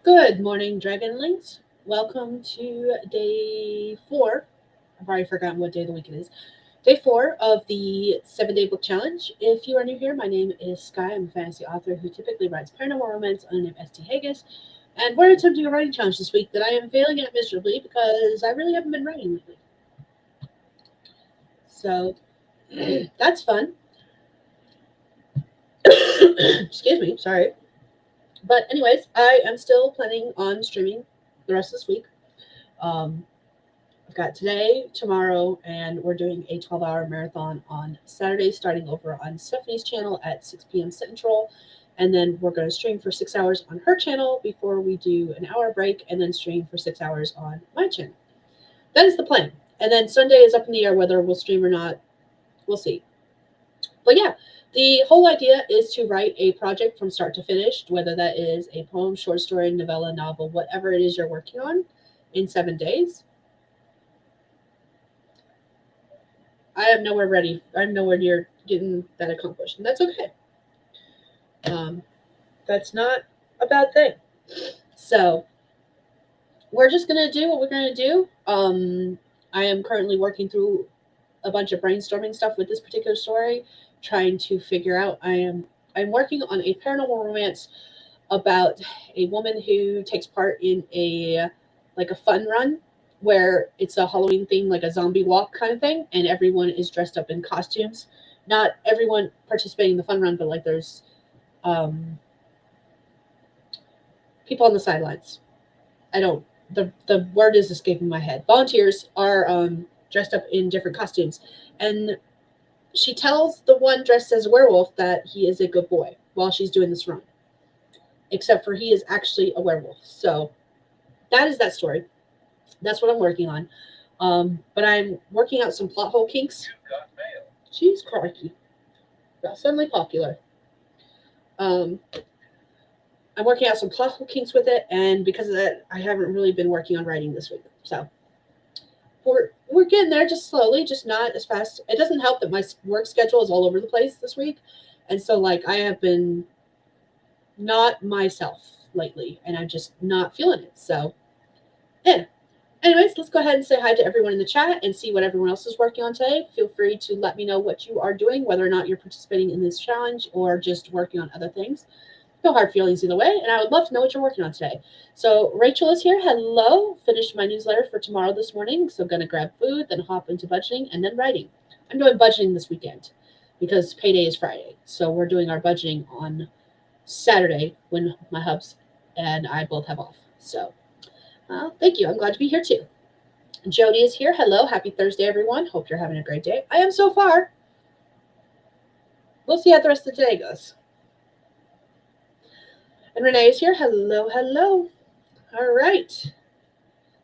Good morning, Dragonlings. Welcome to day 4. I've already forgotten what day of the week it is. Day 4 of the 7-day book challenge. If you are new here, my name is Skye. I'm a fantasy author who typically writes paranormal romance under the name St. Hegyes. And we're attempting a writing challenge this week that I am failing at miserably because I really haven't been writing lately. So that's fun. Excuse me, sorry. But anyways, I am still planning on streaming the rest of this week. Um, I've got today, tomorrow, and we're doing a 12-hour marathon on Saturday, starting over on Stephanie's channel at 6 p.m. Central. And then we're going to stream for 6 hours on her channel before we do an hour break and then stream for 6 hours on my channel. That is the plan. And then Sunday is up in the air whether we'll stream or not. We'll see. But yeah, the whole idea is to write a project from start to finish, whether that is a poem, short story, novella, novel, whatever it is you're working on in 7 days. I am nowhere ready. I'm nowhere near getting that accomplished, and that's okay. That's not a bad thing. So we're just gonna do what we're gonna do. I am currently working through a bunch of brainstorming stuff with this particular story, trying to figure out. I'm working on a paranormal romance about a woman who takes part in a fun run where it's a Halloween thing, like a zombie walk kind of thing, and everyone is dressed up in costumes. Not everyone participating in the fun run, but like there's people on the sidelines. I don't. The word is escaping my head. Volunteers are dressed up in different costumes, and she tells the one dressed as a werewolf that he is a good boy while she's doing this run, except for he is actually a werewolf. So that is that story. That's what I'm working on. But I'm working out some plot hole kinks. Jeez, crikey. Got suddenly popular. I'm working out some plot hole kinks with it, and because of that, I haven't really been working on writing this week. So we're getting there, just slowly, just not as fast. It doesn't help that my work schedule is all over the place this week, and so like I have been not myself lately, and I'm just not feeling it. So yeah. Anyways, let's go ahead and say hi to everyone in the chat and see what everyone else is working on today. Feel free to let me know what you are doing, whether or not you're participating in this challenge or just working on other things. No hard feelings either way, and I would love to know what you're working on today. So Rachel is here. Hello. Finished my newsletter for tomorrow this morning, so going to grab food, then hop into budgeting, and then writing. I'm doing budgeting this weekend because payday is Friday. So we're doing our budgeting on Saturday when my hubs and I both have off. So thank you. I'm glad to be here too. Jody is here. Hello. Happy Thursday, everyone. Hope you're having a great day. I am so far. We'll see how the rest of the day goes. And Renee is here. Hello, hello. All right.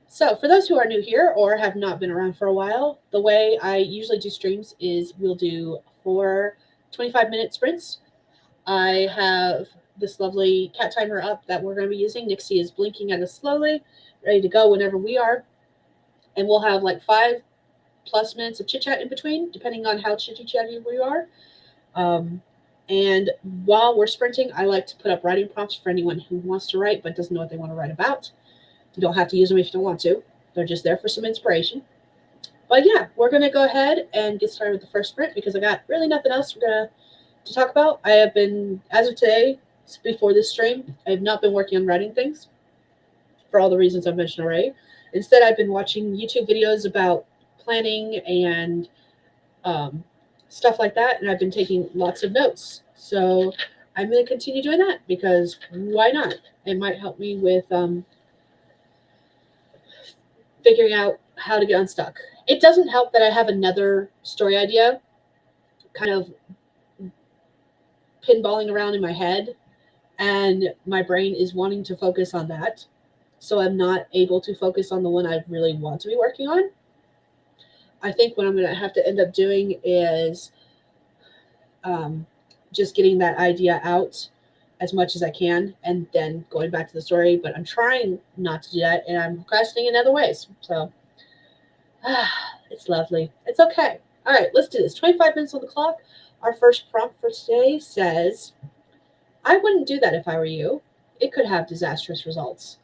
So for those who are new here or have not been around for a while, the way I usually do streams is we'll do 4 25-minute sprints. I have this lovely cat timer up that we're going to be using. Nixie is blinking at us slowly, ready to go whenever we are. And we'll have like 5+ minutes of chit chat in between, depending on how chitty chatty we are. And while we're sprinting, I like to put up writing prompts for anyone who wants to write but doesn't know what they want to write about. You don't have to use them if you don't want to. They're just there for some inspiration. But yeah, we're going to go ahead and get started with the first sprint because I got really nothing else we're going to talk about. I have been, as of today, before this stream, I have not been working on writing things for all the reasons I've mentioned already. Instead, I've been watching YouTube videos about planning and stuff like that, and I've been taking lots of notes. So I'm going to continue doing that because why not? It might help me with figuring out how to get unstuck. It doesn't help that I have another story idea kind of pinballing around in my head, and my brain is wanting to focus on that. So I'm not able to focus on the one I really want to be working on. I think what I'm going to have to end up doing is just getting that idea out as much as I can and then going back to the story. But I'm trying not to do that, and I'm procrastinating in other ways. So it's lovely. It's okay. All right, let's do this. 25 minutes on the clock. Our first prompt for today says, I wouldn't do that if I were you. it could have disastrous results.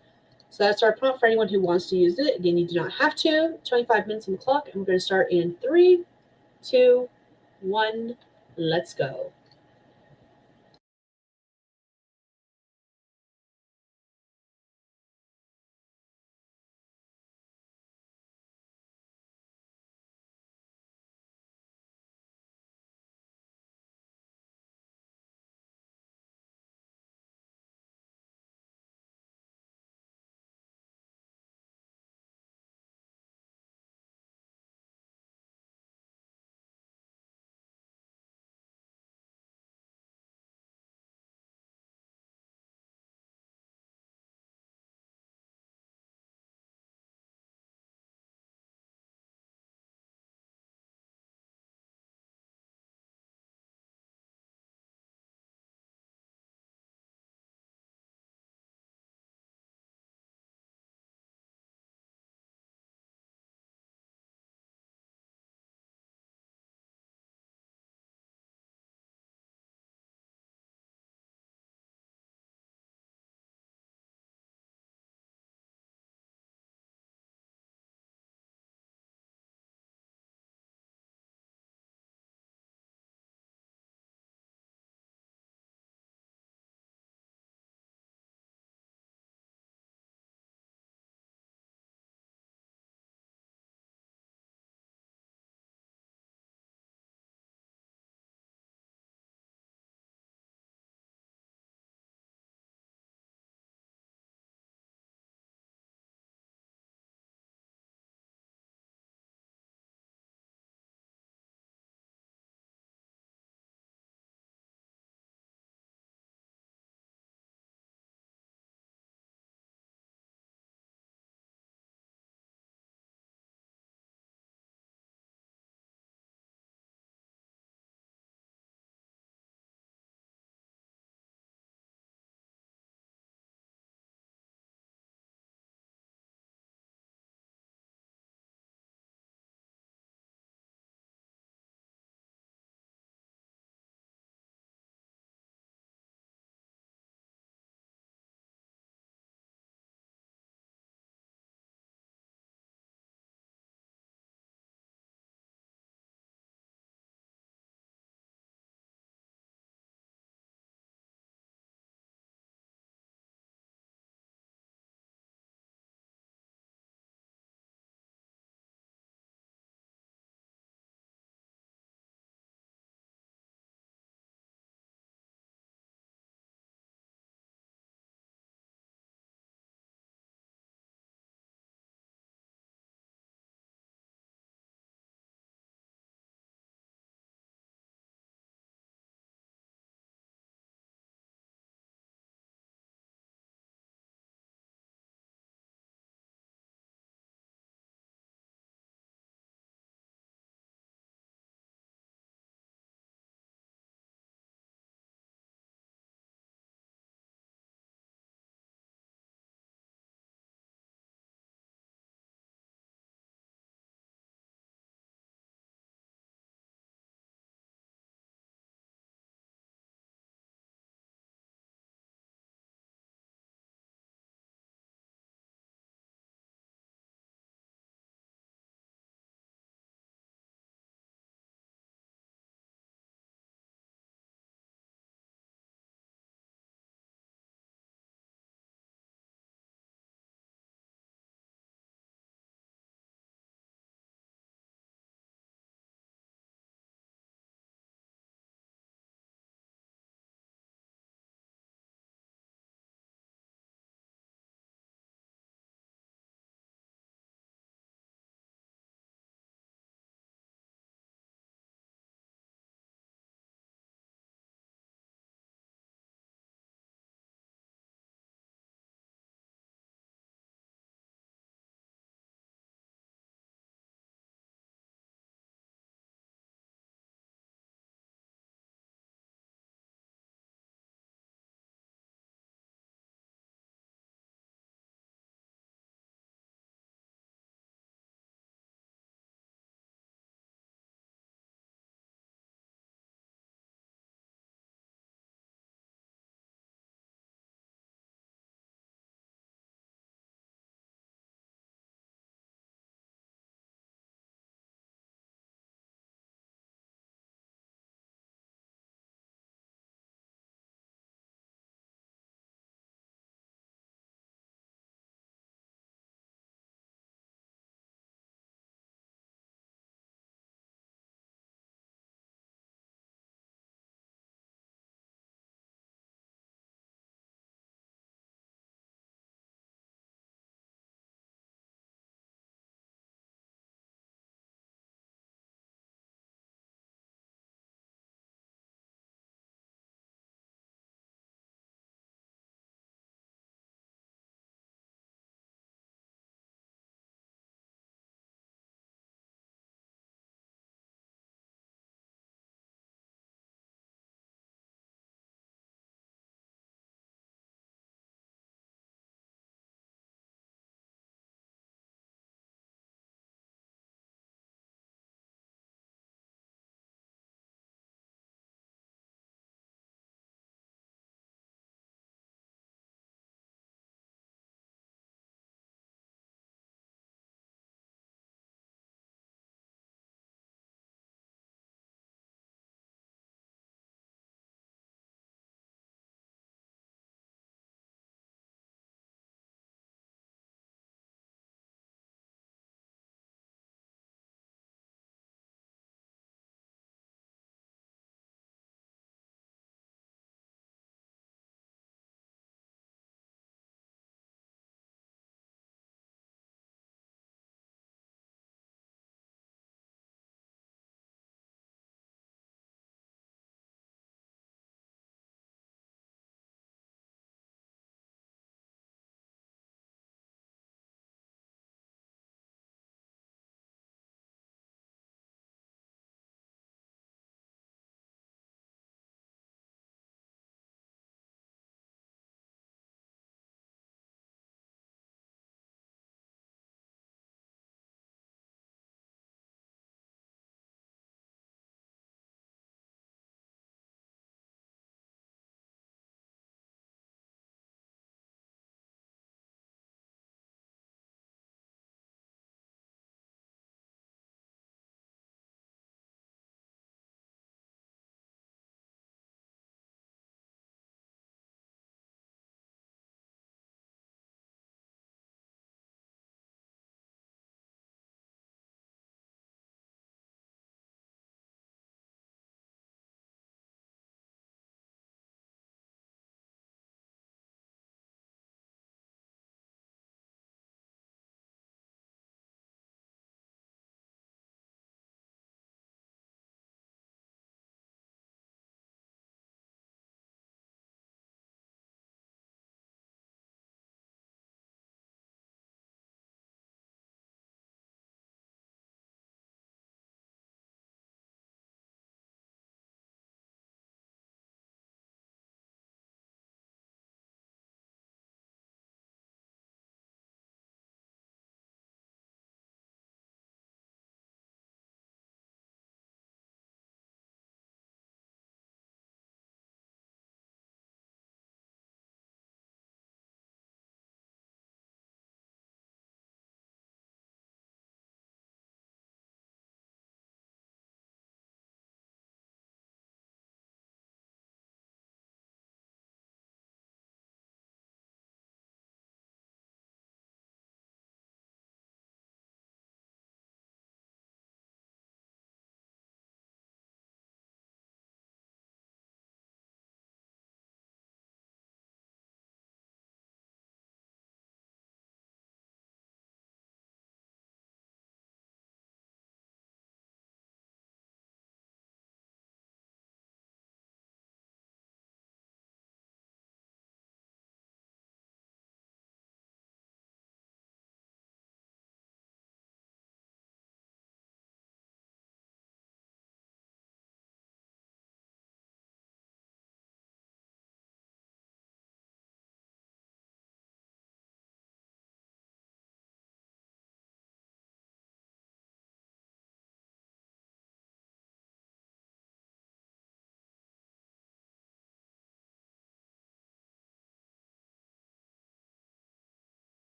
So that's our prompt for anyone who wants to use it. Again, you do not have to. 25 minutes on the clock, and we're going to start in 3, 2, 1. Let's go.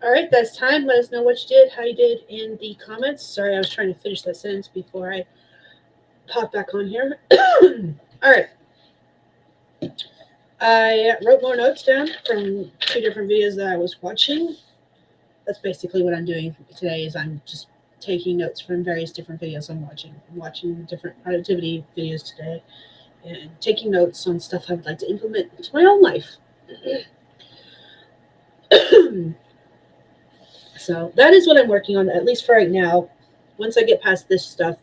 All right, that's time. Let us know what you did, how you did in the comments. Sorry, I was trying to finish that sentence before I pop back on here. All right. I wrote more notes down from 2 different videos that I was watching. That's basically what I'm doing today is I'm just taking notes from various different videos I'm watching. I'm watching different productivity videos today and taking notes on stuff I would like to implement into my own life. So that is what I'm working on, at least for right now. Once I get past this stuff,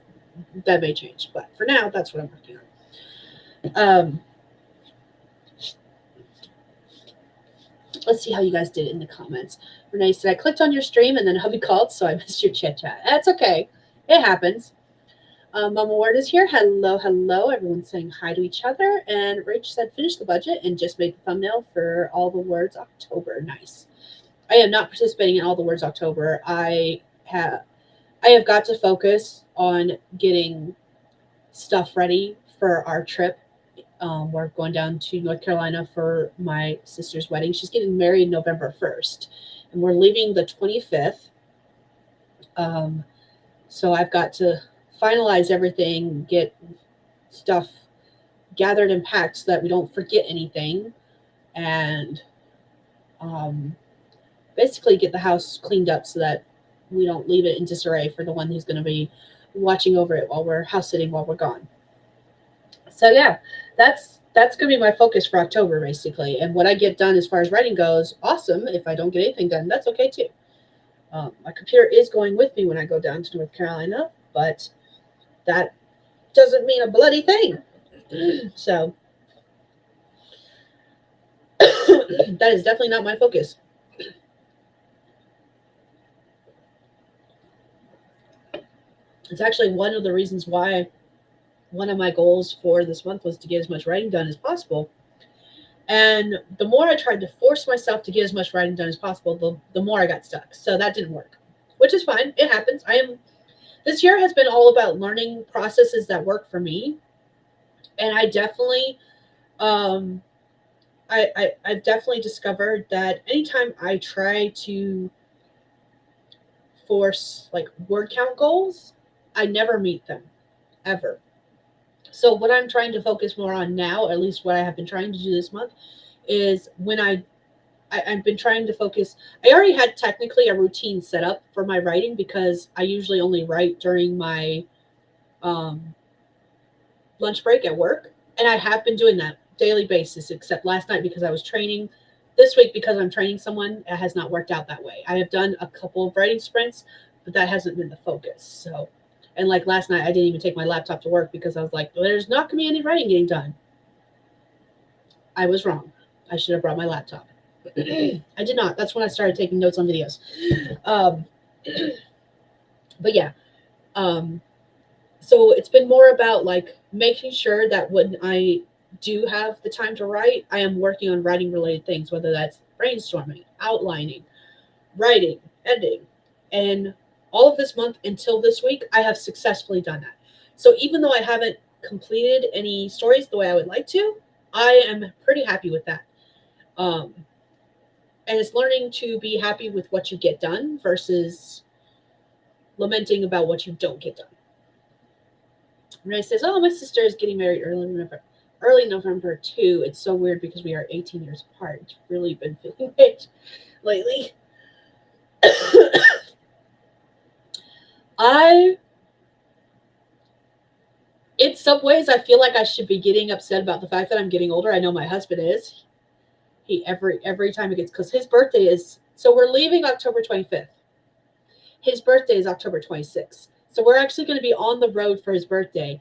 that may change. But for now, that's what I'm working on. Let's see how you guys did in the comments. Renee said, I clicked on your stream and then hubby called, so I missed your chit chat. That's okay. It happens. Mama Ward is here. Hello, hello. Everyone's saying hi to each other. And Rach said, finish the budget and just made the thumbnail for all the words October. Nice. I am not participating in all the words October. I have got to focus on getting stuff ready for our trip. We're going down to North Carolina for my sister's wedding. She's getting married November 1st, and we're leaving the 25th. So I've got to finalize everything, get stuff gathered and packed so that we don't forget anything, and basically get the house cleaned up so that we don't leave it in disarray for the one who's going to be watching over it while we're house sitting while we're gone. So yeah, that's going to be my focus for October basically. And what I get done as far as writing goes, awesome. If I don't get anything done, that's okay too. My computer is going with me when I go down to North Carolina, but that doesn't mean a bloody thing. So that is definitely not my focus. It's actually one of the reasons why one of my goals for this month was to get as much writing done as possible. And the more I tried to force myself to get as much writing done as possible, the more I got stuck. So that didn't work, which is fine. It happens. This year has been all about learning processes that work for me. And I definitely, I've definitely discovered that anytime I try to force like word count goals, I never meet them ever. So what I'm trying to focus more on now, at least what I have been trying to do this month, is when I've been trying to focus. I already had technically a routine set up for my writing because I usually only write during my lunch break at work, and I have been doing that daily basis, except last night because I was training. This week because I'm training someone, it has not worked out that way. I have done a couple of writing sprints, but that hasn't been the focus. So. And like last night, I didn't even take my laptop to work because I was like, well, there's not going to be any writing getting done. I was wrong. I should have brought my laptop. I did not. That's when I started taking notes on videos. But yeah. So it's been more about like making sure that when I do have the time to write, I am working on writing related things, whether that's brainstorming, outlining, writing, editing, and all of this month until this week, I have successfully done that. So even though I haven't completed any stories the way I would like to, I am pretty happy with that. And it's learning to be happy with what you get done versus lamenting about what you don't get done. Renee says, oh, my sister is getting married early November too. It's so weird because we are 18 years apart. It's really been feeling it lately. In some ways, I feel like I should be getting upset about the fact that I'm getting older. I know my husband is. He every time he gets, because his birthday is, so we're leaving October 25th. His birthday is October 26th. So we're actually going to be on the road for his birthday.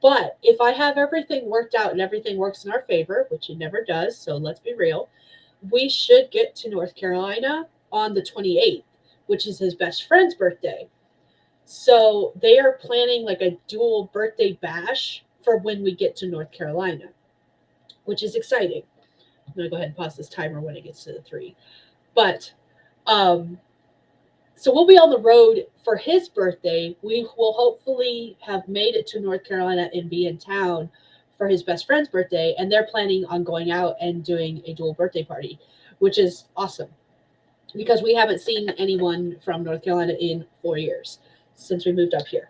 But if I have everything worked out and everything works in our favor, which it never does, so let's be real, we should get to North Carolina on the 28th, which is his best friend's birthday. So they are planning like a dual birthday bash for when we get to North Carolina, which is exciting. I'm going to go ahead and pause this timer when it gets to the 3. But so we'll be on the road for his birthday. We will hopefully have made it to North Carolina and be in town for his best friend's birthday. And they're planning on going out and doing a dual birthday party, which is awesome. because we haven't seen anyone from North Carolina in 4 years since we moved up here.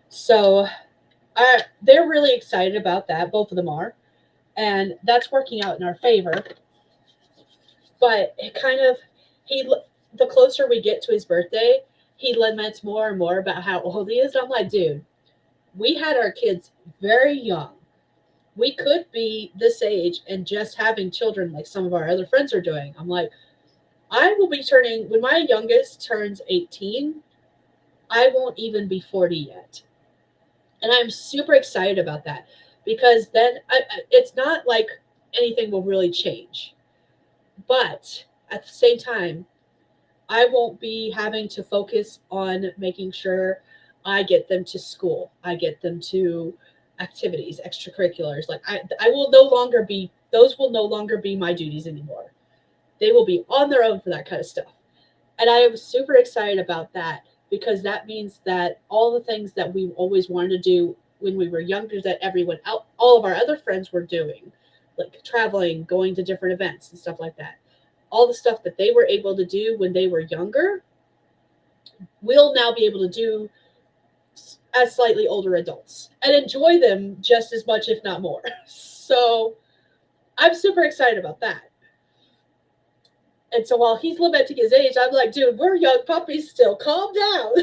So they're really excited about that. Both of them are. And that's working out in our favor. But it kind of, he, the closer we get to his birthday, he laments more and more about how old he is. And I'm like, dude, we had our kids very young. We could be this age and just having children like some of our other friends are doing. I'm like, I will be turning, when my youngest turns 18, I won't even be 40 yet. And I'm super excited about that because then it's not like anything will really change. But at the same time, I won't be having to focus on making sure I get them to school, I get them to activities, extracurriculars. Like I will no longer be, those will no longer be my duties anymore. They will be on their own for that kind of stuff. And I am super excited about that because that means that all the things that we always wanted to do when we were younger, that everyone out, all of our other friends were doing, like traveling, going to different events and stuff like that. All the stuff that they were able to do when they were younger, we'll now be able to do as slightly older adults and enjoy them just as much, if not more. So I'm super excited about that. And so while he's lamenting his age, I'm like, dude, we're young puppies still. Calm down.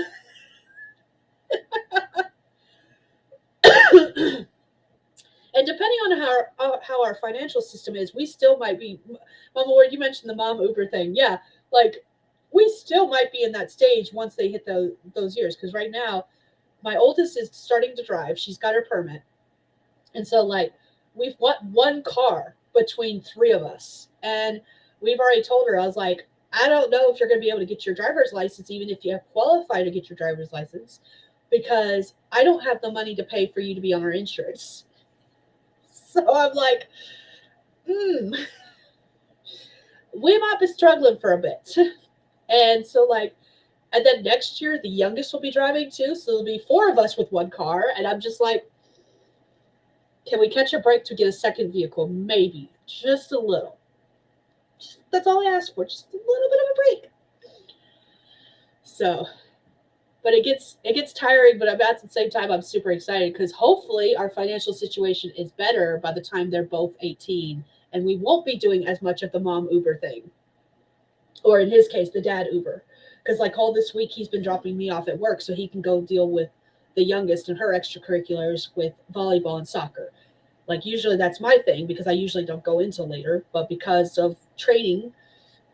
And depending on how our financial system is, we still might be. Mama Ward, you mentioned the mom Uber thing. Yeah, like we still might be in that stage once they hit those years. Because right now, my oldest is starting to drive. She's got her permit, and so like we've got one car between three of us, and we've already told her. I was like, I don't know if you're going to be able to get your driver's license, even if you qualify to get your driver's license, because I don't have the money to pay for you to be on our insurance. So I'm like, hmm, we might be struggling for a bit. And so like, and then next year the youngest will be driving too, so there'll be four of us with one car. And I'm just like, can we catch a break to get a second vehicle? Maybe just a little. That's all I asked for, just a little bit of a break. So, but it gets tiring. But at the same time, I'm super excited because hopefully our financial situation is better by the time they're both 18, and we won't be doing as much of the mom Uber thing, or in his case, the dad Uber. Because like all this week, he's been dropping me off at work so he can go deal with the youngest and her extracurriculars with volleyball and soccer. Like usually that's my thing because I usually don't go until later, but because of training,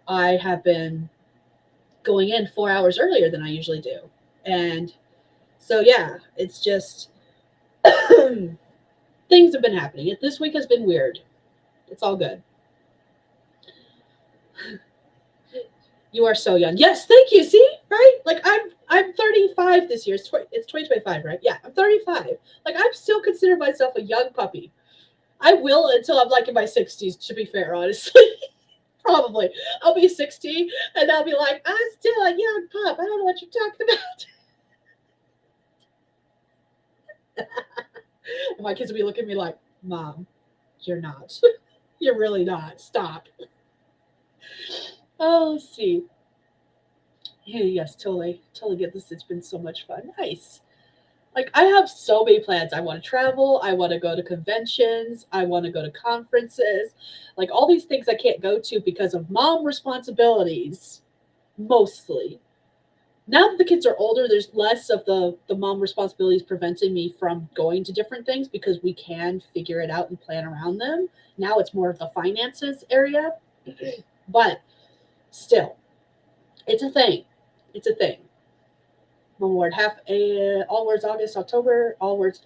I have been going in 4 hours earlier than I usually do. And so yeah, it's just things have been happening. This week has been weird. It's all good. You are so young. Yes, thank you. See, right? Like I'm 35 this year. It's 2025, right? Yeah, I'm 35. Like I'm still consider myself a young puppy. I will until I'm like in my 60s. To be fair, honestly, probably I'll be 60 and I'll be like, I'm still a young pup. I don't know what you're talking about. And my kids will be looking at me like, Mom, you're not. You're really not. Stop. Oh, let's see. Yeah, yes, totally, totally get this. It's been so much fun. Nice. Like I have so many plans. I want to travel. I want to go to conventions. I want to go to conferences. Like all these things I can't go to because of mom responsibilities. Mostly. Now that the kids are older, there's less of the mom responsibilities preventing me from going to different things because we can figure it out and plan around them. Now it's more of the finances area, but still, it's a thing. It's a thing. One word, half a all words August, October, all words,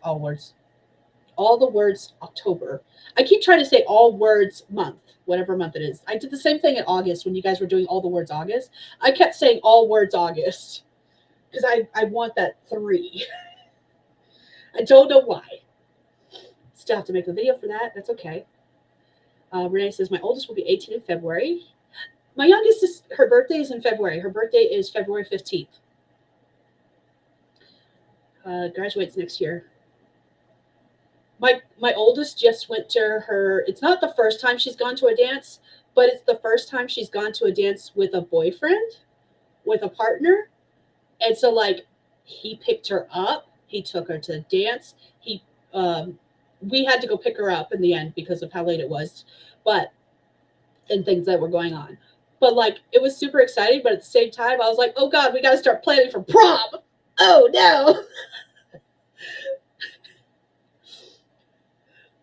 all the words October. I keep trying to say all words month, whatever month it is. I did the same thing in August when you guys were doing all the words August. I kept saying all words August because I want that three. I don't know why. Still have to make a video for that. That's okay. Renee says my oldest will be 18 in February. My youngest is her birthday is in February. Her birthday is February 15th. Graduates next year. My oldest just went to her. It's not the first time she's gone to a dance, but it's the first time she's gone to a dance with a boyfriend, with a partner. And so, like, he picked her up, he took her to the dance. Um, we had to go pick her up in the end because of how late it was, but and things that were going on. But like, it was super exciting. But at the same time, I was like, oh God, we got to start planning for prom. Oh no.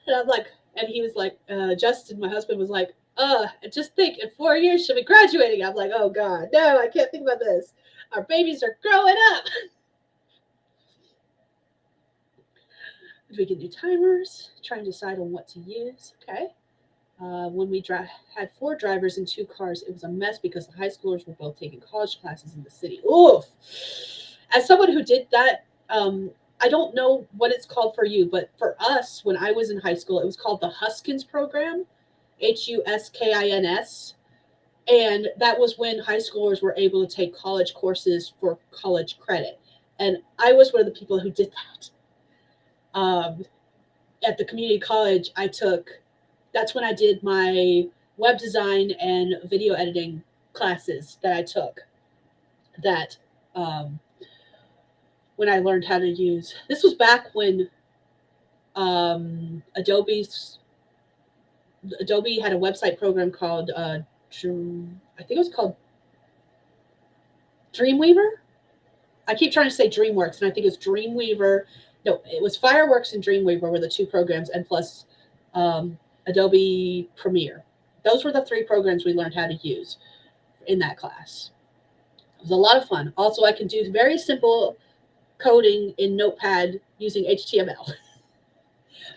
And I'm like, and he was like, Justin, my husband was like, just think, in 4 years she'll be graduating. I'm like, oh God, no, I can't think about this. Our babies are growing up. We can do timers, try and decide on what to use. Okay. When we had 4 drivers in 2 cars, it was a mess because the high schoolers were both taking college classes in the city. Oof. As someone who did that, I don't know what it's called for you, but for us, when I was in high school, it was called the Huskins program, Huskins. And that was when high schoolers were able to take college courses for college credit. And I was one of the people who did that. At the community college, that's when I did my web design and video editing classes that I took. That when I learned how to use, this was back when Adobe had a website program called I think it was called Dreamweaver. I keep trying to say DreamWorks, and I think it's Dreamweaver. No, it was Fireworks and Dreamweaver were the 2 programs, and plus Adobe Premiere. Those were the 3 programs we learned how to use in that class. It was a lot of fun. Also, I can do very simple coding in Notepad using HTML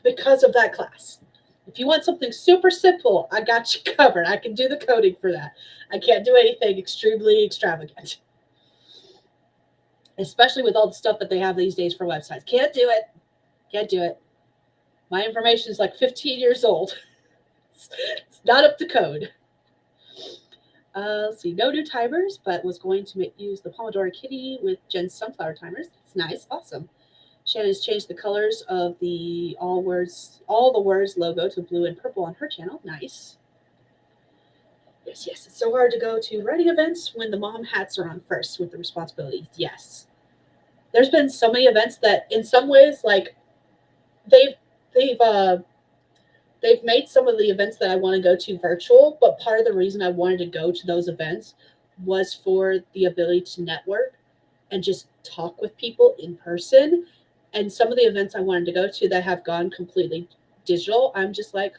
because of that class. If you want something super simple, I got you covered. I can do the coding for that. I can't do anything extremely extravagant, especially with all the stuff that they have these days for websites. Can't do it. Can't do it. My information is like 15 years old. It's not up to code. Let's see, no new timers, but was going to use the Pomodoro Kitty with Jen's sunflower timers. It's nice, awesome. Shannon's changed the colors of the all the words logo to blue and purple on her channel. Nice. Yes, yes. It's so hard to go to writing events when the mom hats are on first with the responsibilities. Yes. There's been so many events that in some ways, like they've they've uh they've made some of the events that I want to go to virtual, but part of the reason I wanted to go to those events was for the ability to network and just talk with people in person. And some of the events I wanted to go to that have gone completely digital, I'm just like,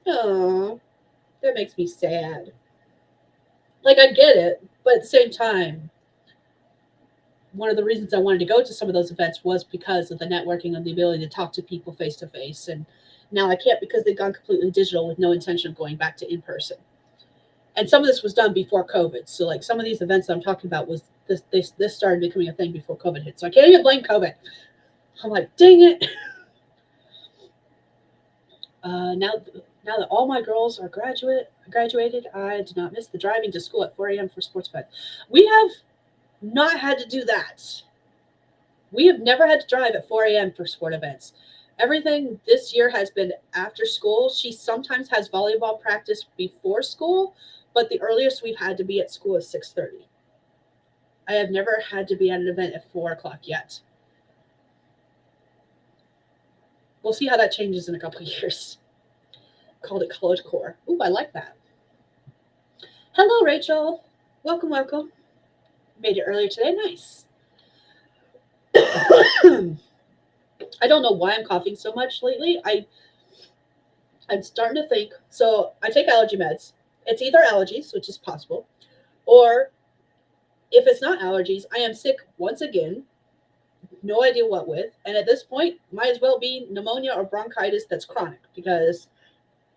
oh, that makes me sad. Like, I get it, but at the same time, one of the reasons I wanted to go to some of those events was because of the networking and the ability to talk to people face to face. And now I can't because they've gone completely digital with no intention of going back to in person. And some of this was done before COVID. So, like, some of these events that I'm talking about was this started becoming a thing before COVID hit. So I can't even blame COVID. I'm like, dang it. Now that all my girls are graduated, I do not miss the driving to school at 4 a.m. for sports events. We have not had to do that. We have never had to drive at 4 a.m. for sport events. Everything this year has been after school. She sometimes has volleyball practice before school, but the earliest we've had to be at school is 6:30. I have never had to be at an event at 4 o'clock yet. We'll see how that changes in a couple of years. Called it College Core. Ooh, I like that. Hello, Rachel. Welcome, welcome. Made it earlier today. Nice. I don't know why I'm coughing so much lately. I'm starting to think. So I take allergy meds. It's either allergies, which is possible, or if it's not allergies, I am sick once again. No idea what with. And at this point, might as well be pneumonia or bronchitis that's chronic because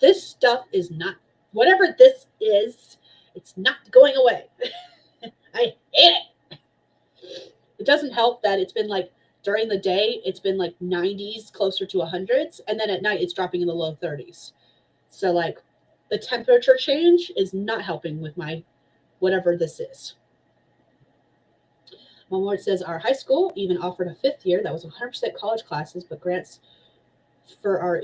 this stuff is not, whatever this is, it's not going away. I hate it. It doesn't help that it's been like during the day, it's been like 90s, closer to 100s. And then at night, it's dropping in the low 30s. So, like, the temperature change is not helping with my whatever this is. Mom says our high school even offered a 5th year that was 100% college classes, but grants for our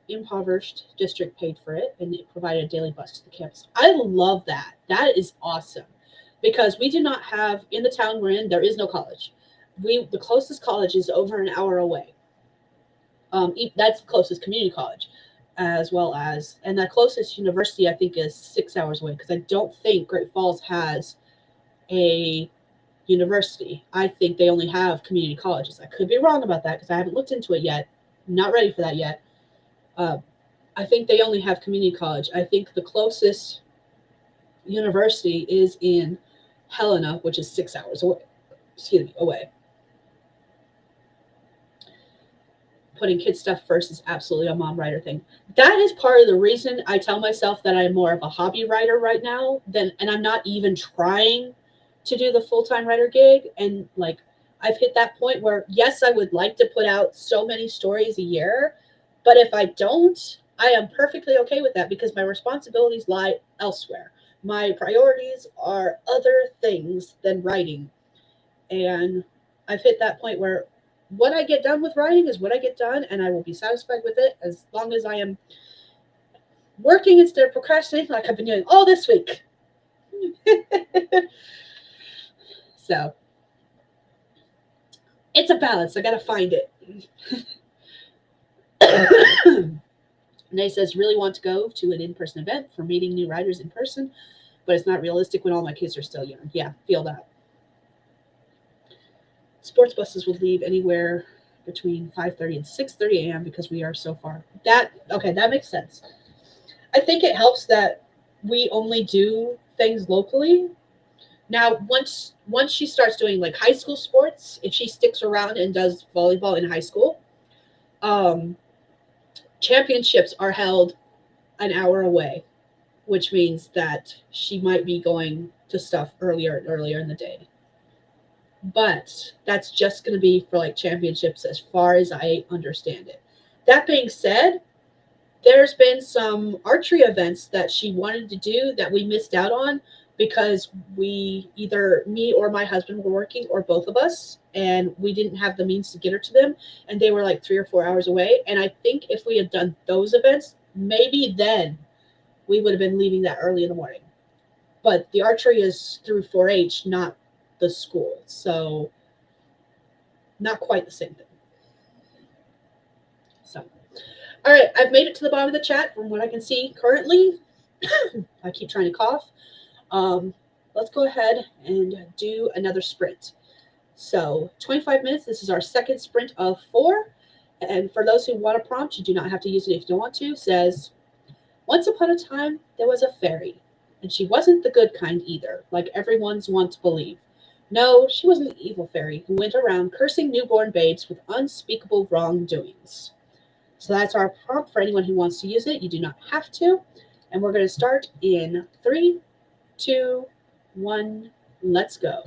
impoverished district paid for it and it provided a daily bus to the campus. I love that. That is awesome because we do not have in the town we're in. There is no college. We the closest college is over an hour away. That's the closest community college, as well as and the closest university I think is 6 hours away because I don't think Great Falls has a university. I think they only have community colleges. I could be wrong about that because I haven't looked into it yet. I'm not ready for that yet. Uh, I think they only have community college. I think the closest university is in Helena, which is 6 hours away. Excuse me, away. Putting kid stuff first is absolutely a mom writer thing. That is part of the reason I tell myself that I'm more of a hobby writer right now than, and I'm not even trying to do the full time writer gig. And like, I've hit that point where, yes, I would like to put out so many stories a year, but if I don't, I am perfectly okay with that because my responsibilities lie elsewhere. My priorities are other things than writing. And I've hit that point where what I get done with writing is what I get done, and I will be satisfied with it as long as I am working instead of procrastinating like I've been doing all this week. So it's a balance. I got to find it. Nay says, really want to go to an in person event for meeting new writers in person, but it's not realistic when all my kids are still young. Yeah, feel that. Sports buses will leave anywhere between 5:30 and 6:30 a.m. because we are so far. That okay, that makes sense. I think it helps that we only do things locally. Now, once she starts doing like high school sports, if she sticks around and does volleyball in high school, um, championships are held an hour away, which means that she might be going to stuff earlier and earlier in the day. But that's just going to be for like championships as far as I understand it. That being said, there's been some archery events that she wanted to do that we missed out on because we either me or my husband were working or both of us and we didn't have the means to get her to them and they were like 3 or 4 hours away and I think if we had done those events maybe then we would have been leaving that early in the morning but the archery is through 4-H not the school so not quite the same thing so all right I've made it to the bottom of the chat from what I can see currently. I keep trying to cough. Let's go ahead and do another sprint. So 25 minutes. This is our second sprint of 4. And for those who want a prompt, you do not have to use it if you don't want to. Says, once upon a time, there was a fairy. And she wasn't the good kind either, like everyone's want to believe. No, she was an evil fairy who went around cursing newborn babes with unspeakable wrongdoings. So that's our prompt for anyone who wants to use it. You do not have to. And we're going to start in 3, 2, 1, let's go.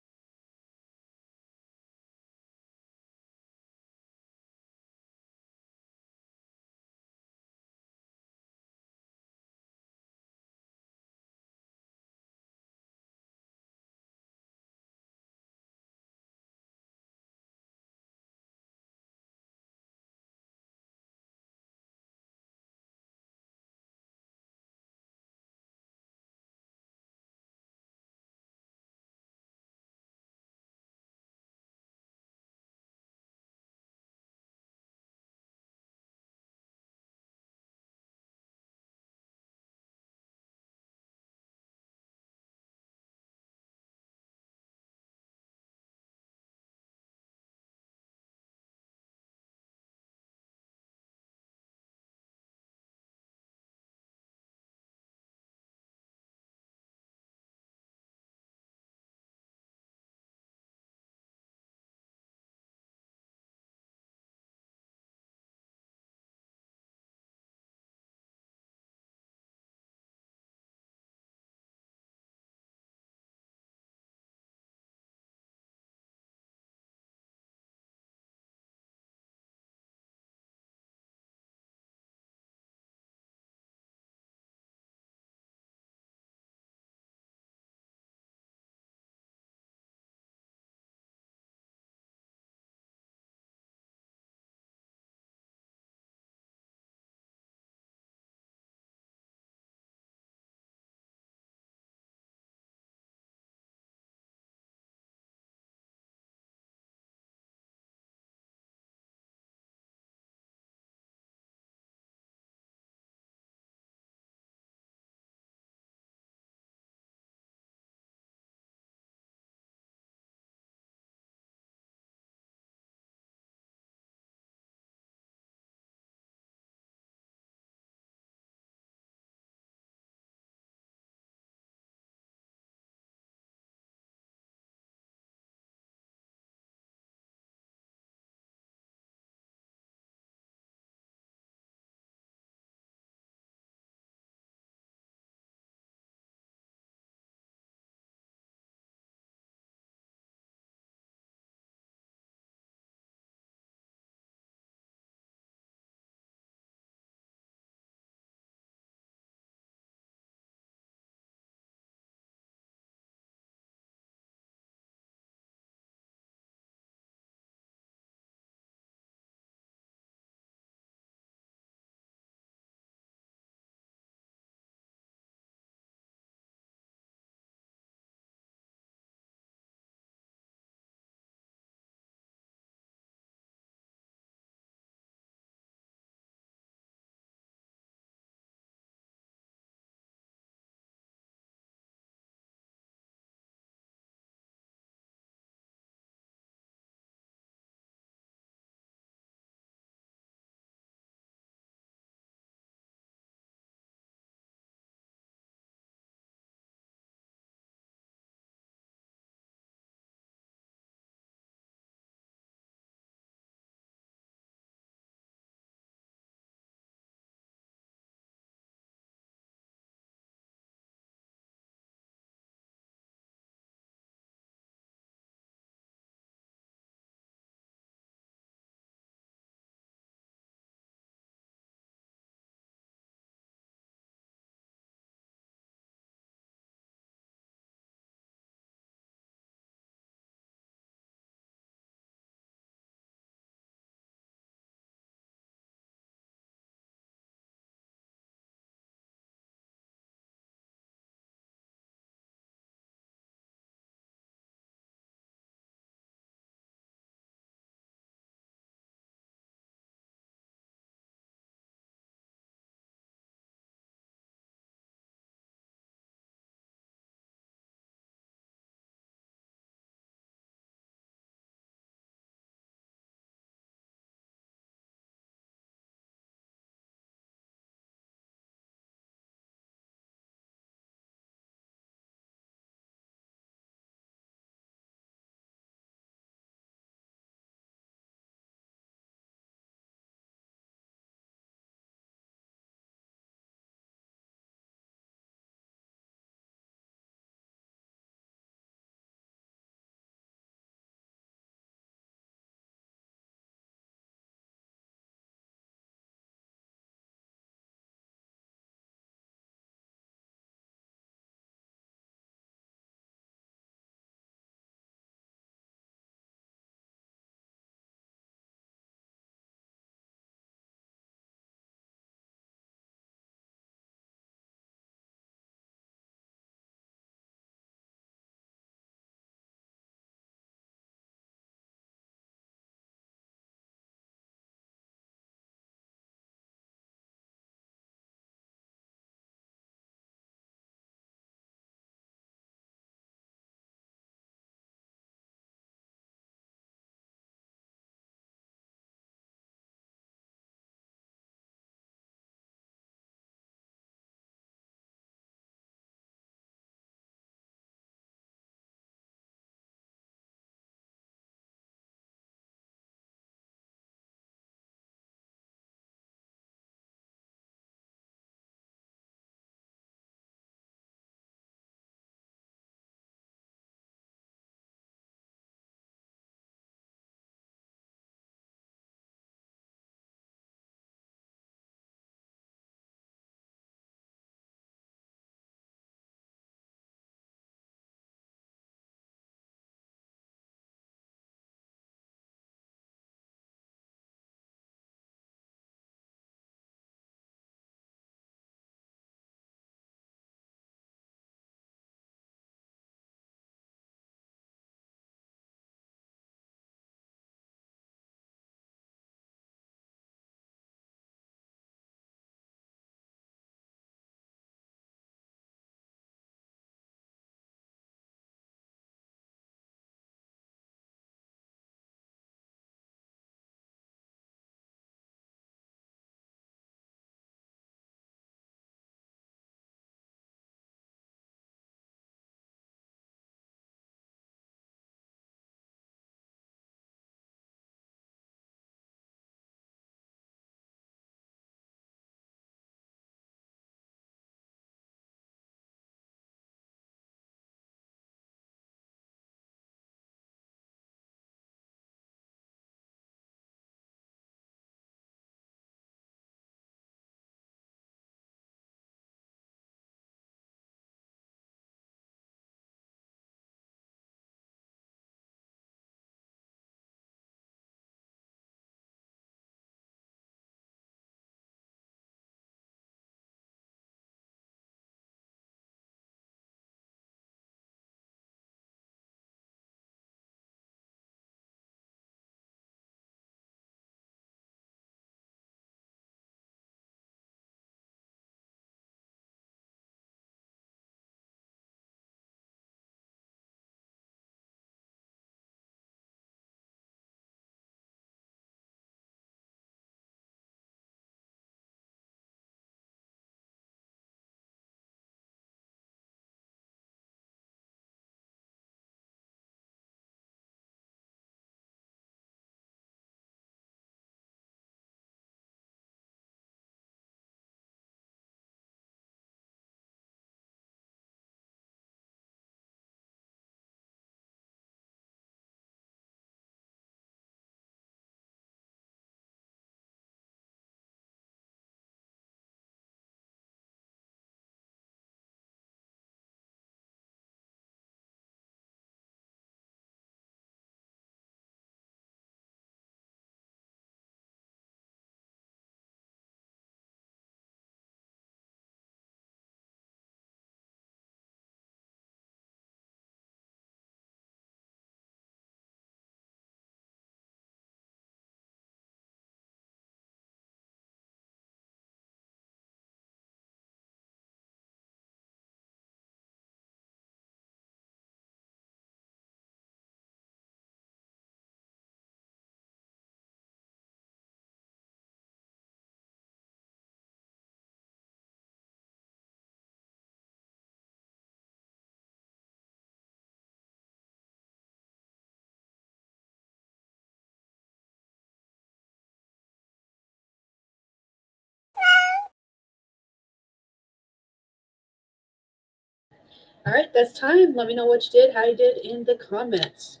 All right, that's time. Let me know what you did, how you did in the comments.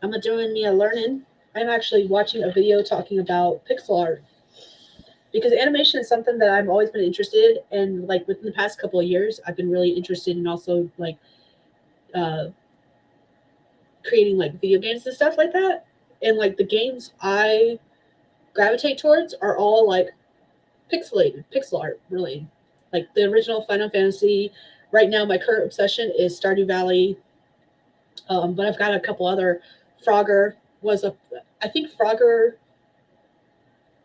I'm doing me a learning. I'm actually watching a video talking about pixel art because animation is something that I've always been interested in. Like within the past couple of years, I've been really interested in also like uh, creating like video games and stuff like that. And like the games I gravitate towards are all like pixelated, pixel art, really. Like the original Final Fantasy. Right now, my current obsession is Stardew Valley, but I've got a couple other. Frogger was a, I think Frogger.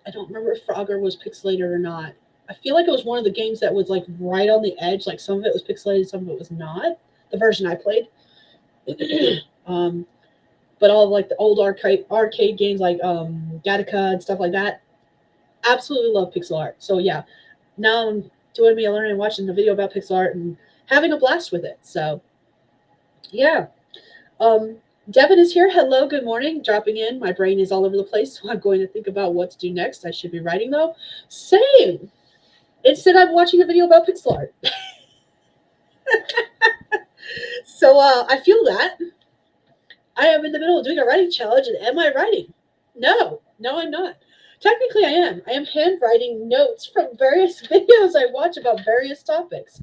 I don't remember if Frogger was pixelated or not. I feel like it was one of the games that was like right on the edge. Like some of it was pixelated, some of it was not. The version I played. um, but all of like the old arcade games like Gattaca and stuff like that, absolutely love pixel art. So yeah, now I'm doing me a learning and watching the video about pixel art and having a blast with it. So yeah. Um, Devin is here. Hello, good morning. Dropping in. My brain is all over the place, so I'm going to think about what to do next. I should be writing though. Same. Instead, I'm watching a video about pixel art. So I feel that I am in the middle of doing a writing challenge, and am I writing? No, no, I'm not. Technically, I am. I am handwriting notes from various videos I watch about various topics.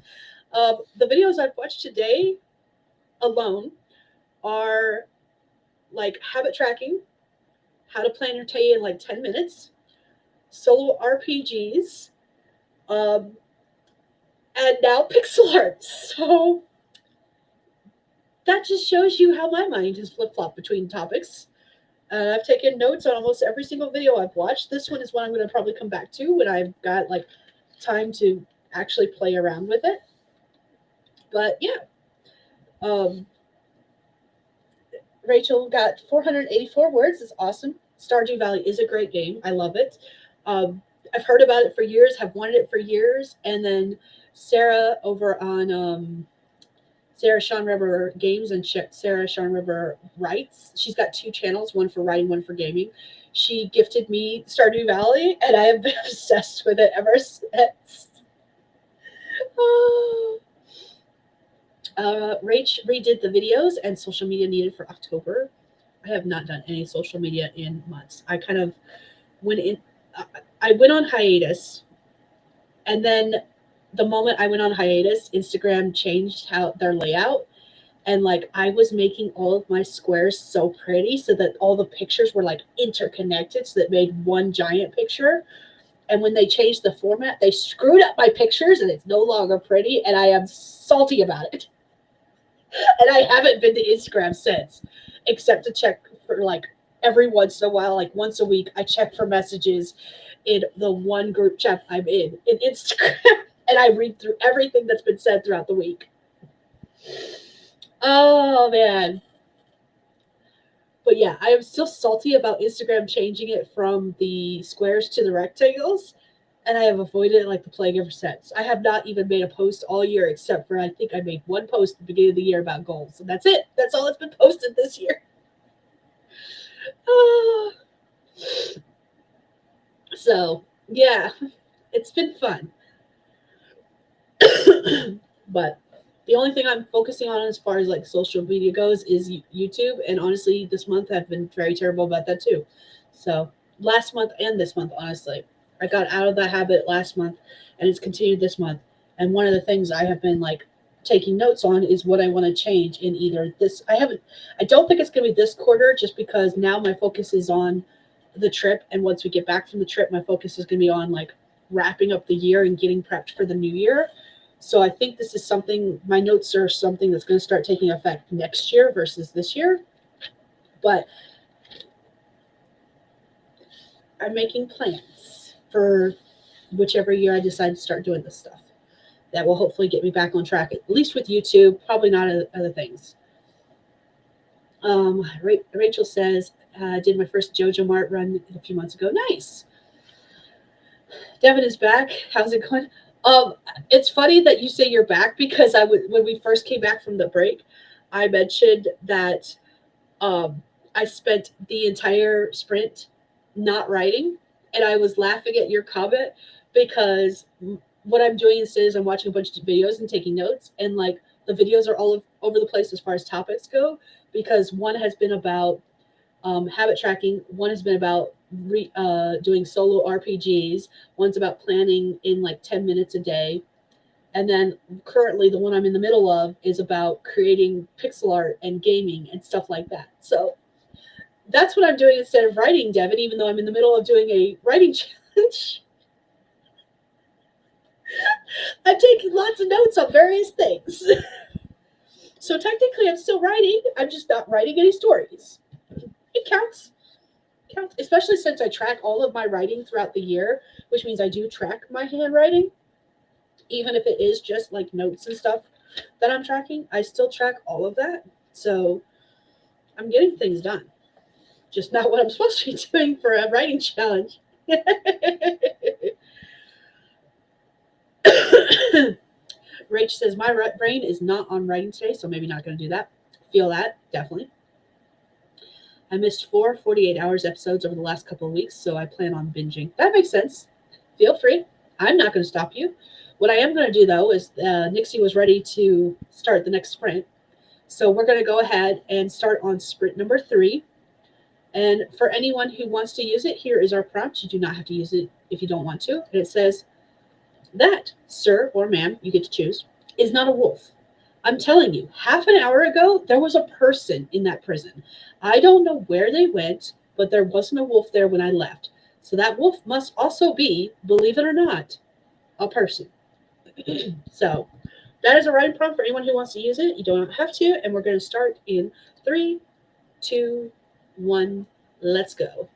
The videos I've watched today alone are like habit tracking, how to plan your day in like 10 minutes, solo RPGs, um, and now pixel art. So that just shows you how my mind has flip flopped between topics. I've taken notes on almost every single video I've watched. This one is one I'm going to probably come back to when I've got like time to actually play around with it. But yeah, um, Rachel got 484 words. It's awesome. Stardew Valley is a great game. I love it. I've heard about it for years, have wanted it for years. And then Sarah over on Sarah Sean River Games and Sarah Sean River Writes. She's got two channels, one for writing, one for gaming. She gifted me Stardew Valley, and I have been obsessed with it ever since. Oh. Rach redid the videos and social media needed for October. I have not done any social media in months. I kind of went in. I went on hiatus, and then the moment I went on hiatus, Instagram changed how their layout, and like I was making all of my squares so pretty so that all the pictures were like interconnected, so that made one giant picture. And when they changed the format, they screwed up my pictures, and it's no longer pretty, and I am salty about it. And I haven't been to Instagram since, except to check for like every once in a while, like once a week, I check for messages in the one group chat I'm in Instagram, and I read through everything that's been said throughout the week. Oh man. But yeah, I am still salty about Instagram changing it from the squares to the rectangles, and I have avoided it like the plague ever since. I have not even made a post all year, except for I think I made one post at the beginning of the year about goals, and that's it. That's all that's been posted this year. Oh. So yeah, it's been fun. But the only thing I'm focusing on as far as like social media goes is YouTube. And honestly, this month I've been very terrible about that too. So last month and this month, honestly, I got out of that habit last month, and it's continued this month. And one of the things I have been like taking notes on is what I want to change in either this. I don't think it's going to be this quarter, just because now my focus is on the trip. And once we get back from the trip, my focus is going to be on like wrapping up the year and getting prepped for the new year. So I think this is something, my notes are something that's going to start taking effect next year versus this year. But I'm making plans for whichever year I decide to start doing this stuff. That will hopefully get me back on track, at least with YouTube, probably not other things. Rachel says, I did my first JoJo Mart run a few months ago. Nice. Devin is back. How's it going? It's funny that you say you're back, because when we first came back from the break, I mentioned that I spent the entire sprint not writing, and I was laughing at your comment because what I'm doing instead is I'm watching a bunch of videos and taking notes, and like the videos are over the place as far as topics go, because one has been about habit tracking, one has been about doing solo RPGs, one's about planning in like 10 minutes a day, and then currently the one I'm in the middle of is about creating pixel art and gaming and stuff like that. So that's what I'm doing instead of writing, Devin, even though I'm in the middle of doing a writing challenge. I'm taking lots of notes on various things. So technically, I'm still writing. I'm just not writing any stories. It counts. Counts, especially since I track all of my writing throughout the year, which means I do track my handwriting, even if it is just like notes and stuff that I'm tracking. I still track all of that. So I'm getting things done, just not what I'm supposed to be doing for a writing challenge. Rach says, my brain is not on writing today, so maybe not going to do that. Feel that, definitely. I missed 48 hours episodes over the last couple of weeks, so I plan on binging. That makes sense. Feel free. I'm not going to stop you. What I am going to do, though, is Nixie was ready to start the next sprint. So we're going to go ahead and start on sprint number 3. And for anyone who wants to use it, here is our prompt. You do not have to use it if you don't want to. And it says, that, sir or ma'am, you get to choose, is not a wolf. I'm telling you, half an hour ago, there was a person in that prison. I don't know where they went, but there wasn't a wolf there when I left. So that wolf must also be, believe it or not, a person. So that is a writing prompt for anyone who wants to use it. You don't have to. And we're going to start in 3, 2, 1. Let's go.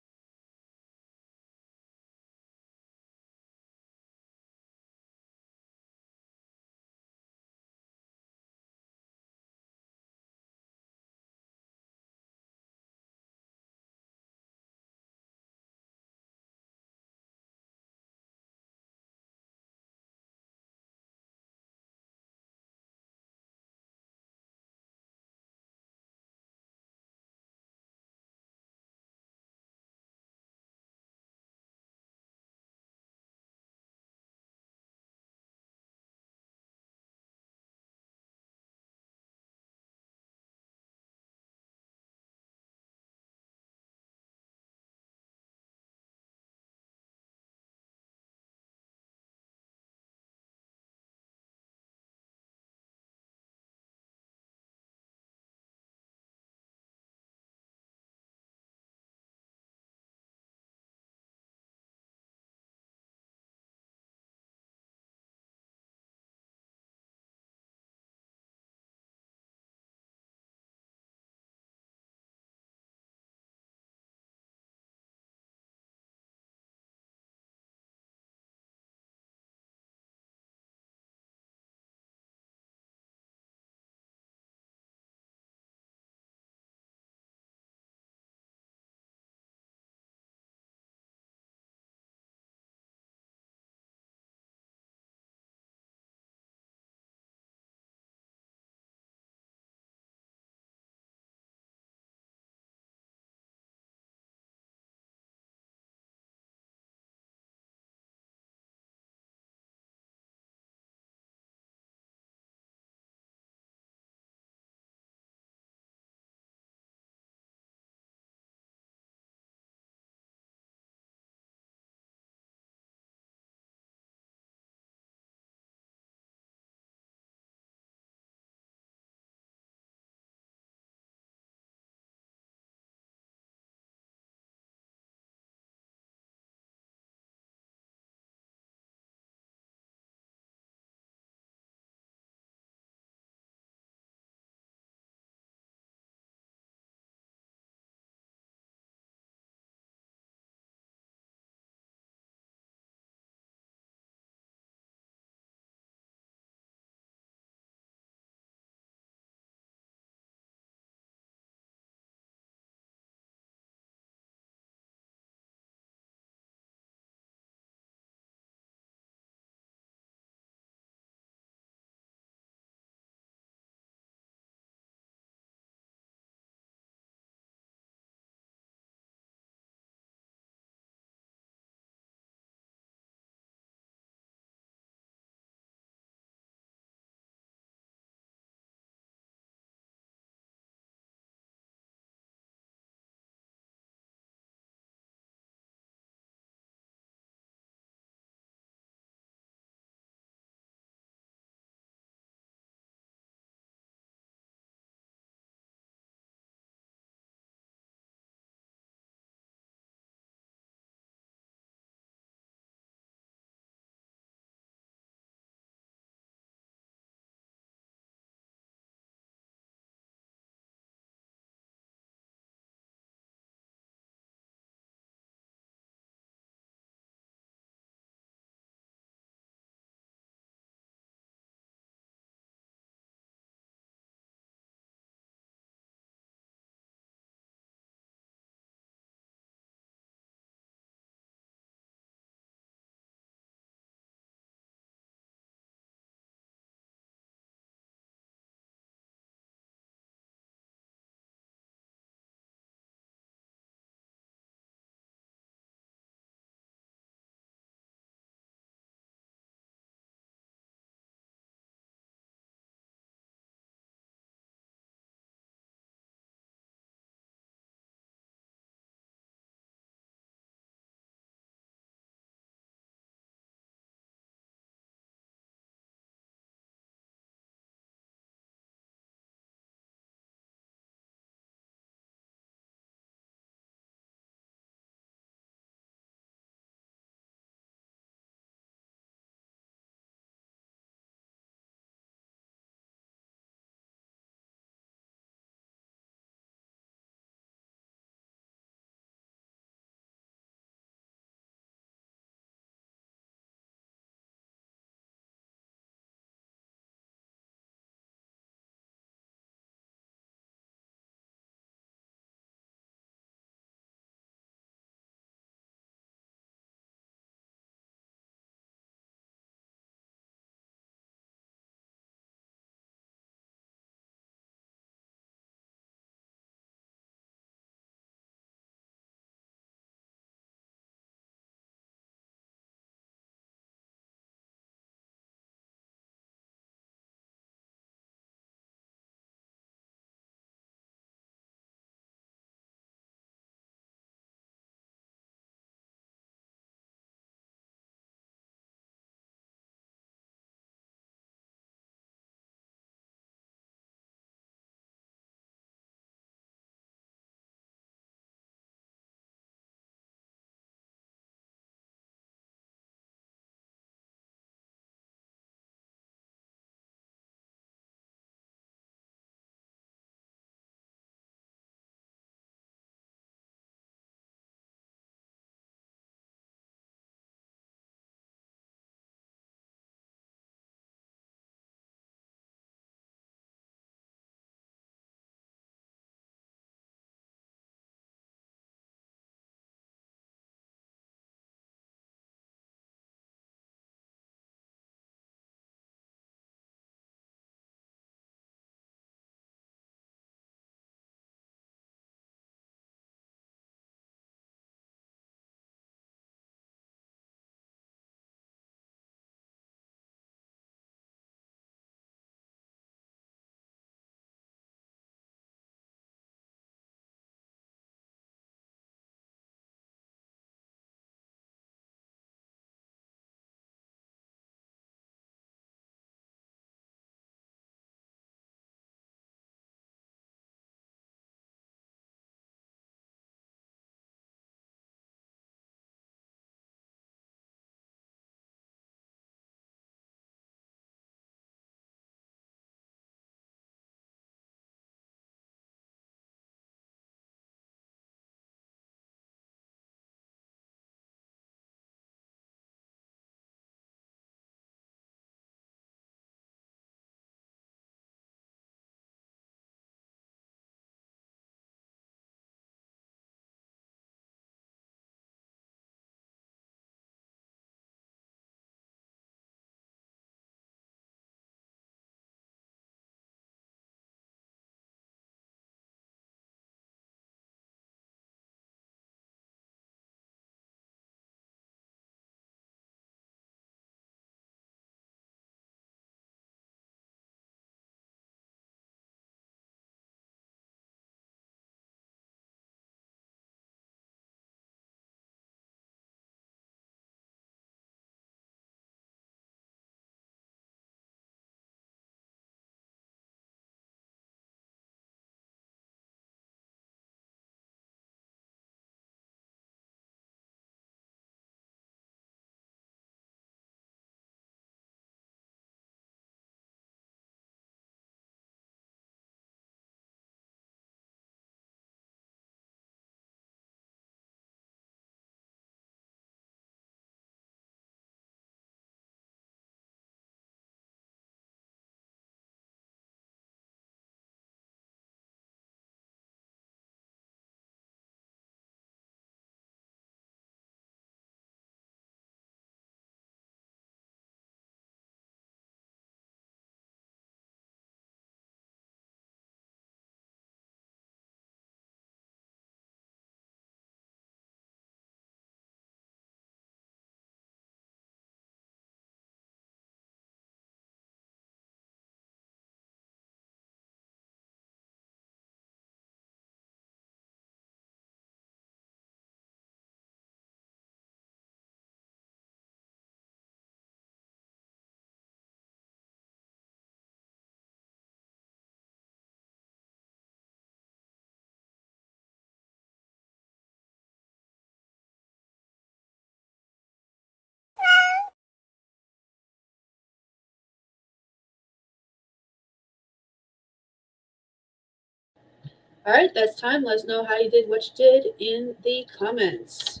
All right, that's time. Let us know how you did, what you did in the comments.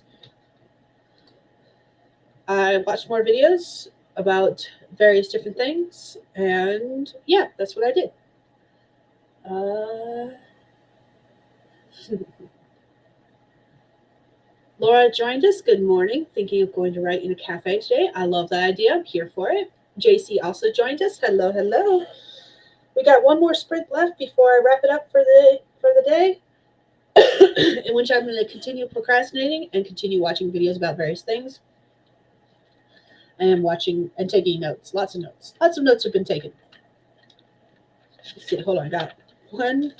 I watched more videos about various different things, and yeah, that's what I did. Laura joined us. Good morning. Thinking of going to write in a cafe today. I love that idea. I'm here for it. JC also joined us. Hello, hello. We got one more sprint left before I wrap it up for the day, in which I'm going to continue procrastinating and continue watching videos about various things. I am watching and taking notes. Lots of notes. Lots of notes have been taken. Let's see. Hold on. I got 1,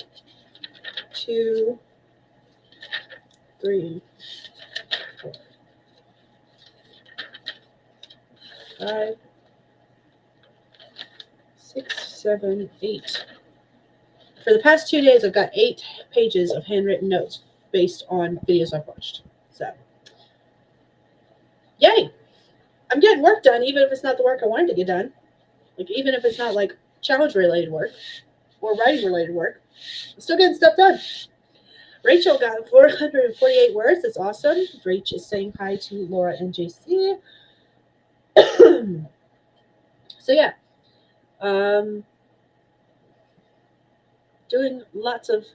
2, 3, 4, 5, 6, 7, 8. For the past 2 days, I've got 8 pages of handwritten notes based on videos I've watched. So, yay! I'm getting work done, even if it's not the work I wanted to get done. Like, even if it's not like challenge-related work or writing-related work, I'm still getting stuff done. Rachel got 448 words. That's awesome. Rach is saying hi to Laura and JC. So yeah, doing lots of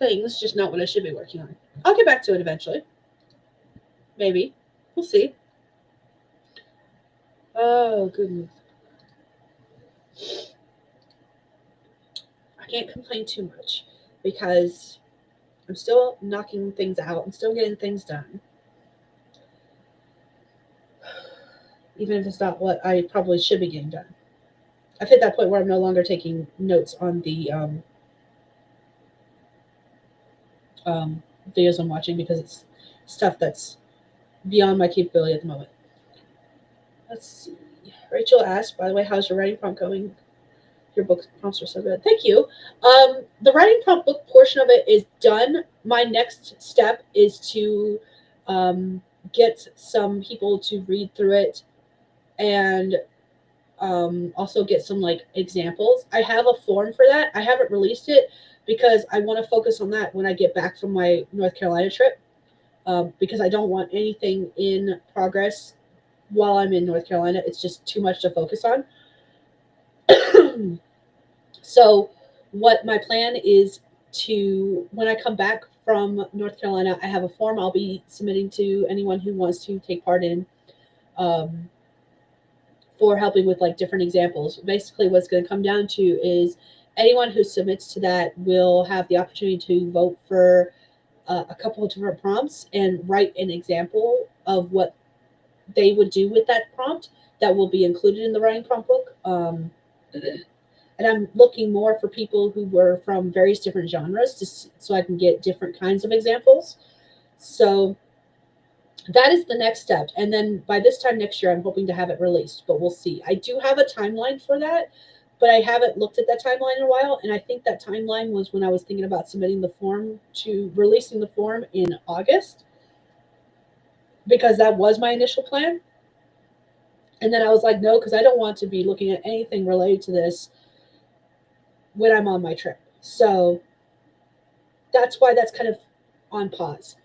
things, just not what I should be working on. I'll get back to it eventually. Maybe. We'll see. Oh, goodness. I can't complain too much because I'm still knocking things out. I'm still getting things done. Even if it's not what I probably should be getting done. I've hit that point where I'm no longer taking notes on the videos I'm watching because it's stuff that's beyond my capability at the moment. Let's see. Rachel asked, by the way, how's your writing prompt going? Your book prompts are so good. Thank you. The writing prompt book portion of it is done. My next step is to get some people to read through it and also get some like examples. I have a form for that. I haven't released it because I want to focus on that when I get back from my North Carolina trip, because I don't want anything in progress while I'm in North Carolina. It's just too much to focus on. So what my plan is, to when I come back from North Carolina, I have a form I'll be submitting to anyone who wants to take part in, for helping with like different examples. Basically, what's going to come down to is anyone who submits to that will have the opportunity to vote for a couple of different prompts and write an example of what they would do with that prompt that will be included in the writing prompt book. And I'm looking more for people who were from various different genres so I can get different kinds of examples. So that is the next step. And then by this time next year, I'm hoping to have it released, but we'll see. I do have a timeline for that, but I haven't looked at that timeline in a while. And I think that timeline was when I was thinking about submitting the form to releasing the form in August, because that was my initial plan. And then I was like, no, because I don't want to be looking at anything related to this when I'm on my trip. So that's why that's kind of on pause.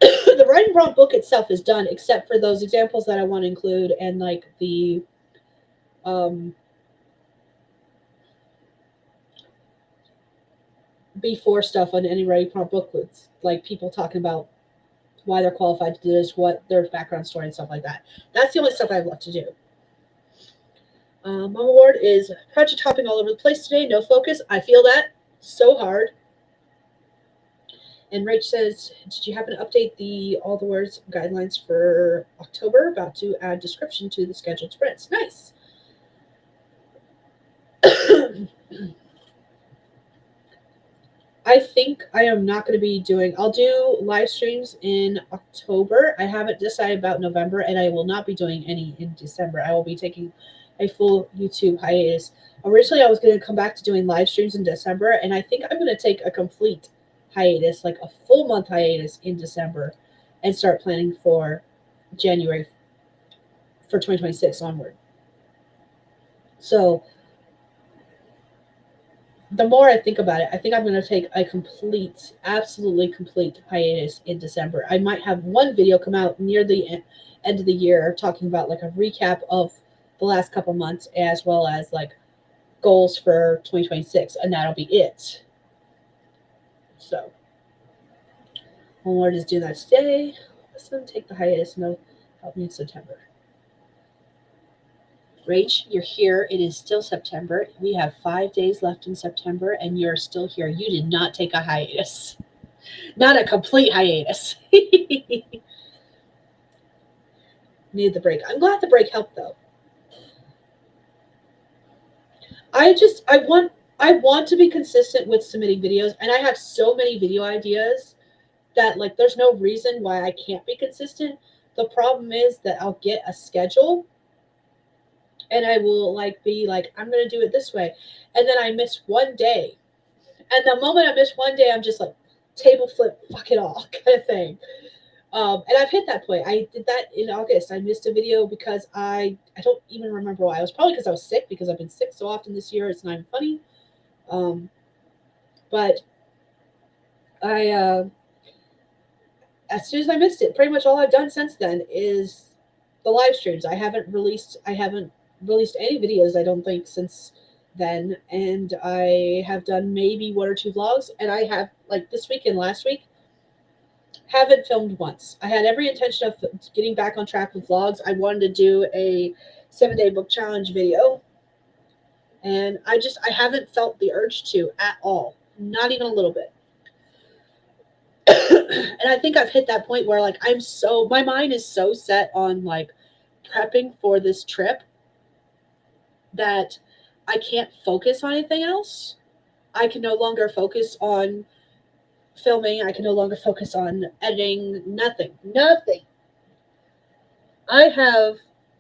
The writing prompt book itself is done, except for those examples that I want to include and like the before stuff on any writing prompt book with like people talking about why they're qualified to do this, what their background story and stuff like that. That's the only stuff I have left to do. Mama Ward is project hopping all over the place today. No focus. I feel that so hard. And Rach says, did you happen to update all the words guidelines for October? About to add description to the scheduled sprints. Nice. I think I am not going to be I'll do live streams in October. I haven't decided about November, and I will not be doing any in December. I will be taking a full YouTube hiatus. Originally, I was going to come back to doing live streams in December, and I think I'm going to take a complete hiatus, like a full month hiatus in December, and start planning for January for 2026 onward. So the more I think about it, I think I'm going to take a absolutely complete hiatus in December. I might have one video come out near the end of the year talking about like a recap of the last couple months as well as like goals for 2026, and that'll be it. So, Lord is doing that today. Let's then take the hiatus and it'll help me in September. Rach, you're here. It is still September. We have 5 days left in September, and you're still here. You did not take a hiatus, not a complete hiatus. Needed the break. I'm glad the break helped, though. I want to be consistent with submitting videos, and I have so many video ideas that like there's no reason why I can't be consistent. The problem is that I'll get a schedule and I will like be like, I'm gonna do it this way. And then I miss one day. And the moment I miss one day, I'm just like table flip, fuck it all kind of thing. And I've hit that point. I did that in August. I missed a video because I don't even remember why. It was probably because I was sick, because I've been sick so often this year. It's not even funny. But I as soon as I missed it, pretty much all I've done since then is the live streams. I haven't released any videos, I don't think, since then. And I have done maybe one or two vlogs, and I have like this week and last week haven't filmed once. I had every intention of getting back on track with vlogs. I wanted to do a 7-day book challenge video, and I haven't felt the urge to at all, not even a little bit. And I think I've hit that point where like my mind is so set on like prepping for this trip that I can't focus on anything else. I can no longer focus on filming. I can no longer focus on editing. Nothing. I have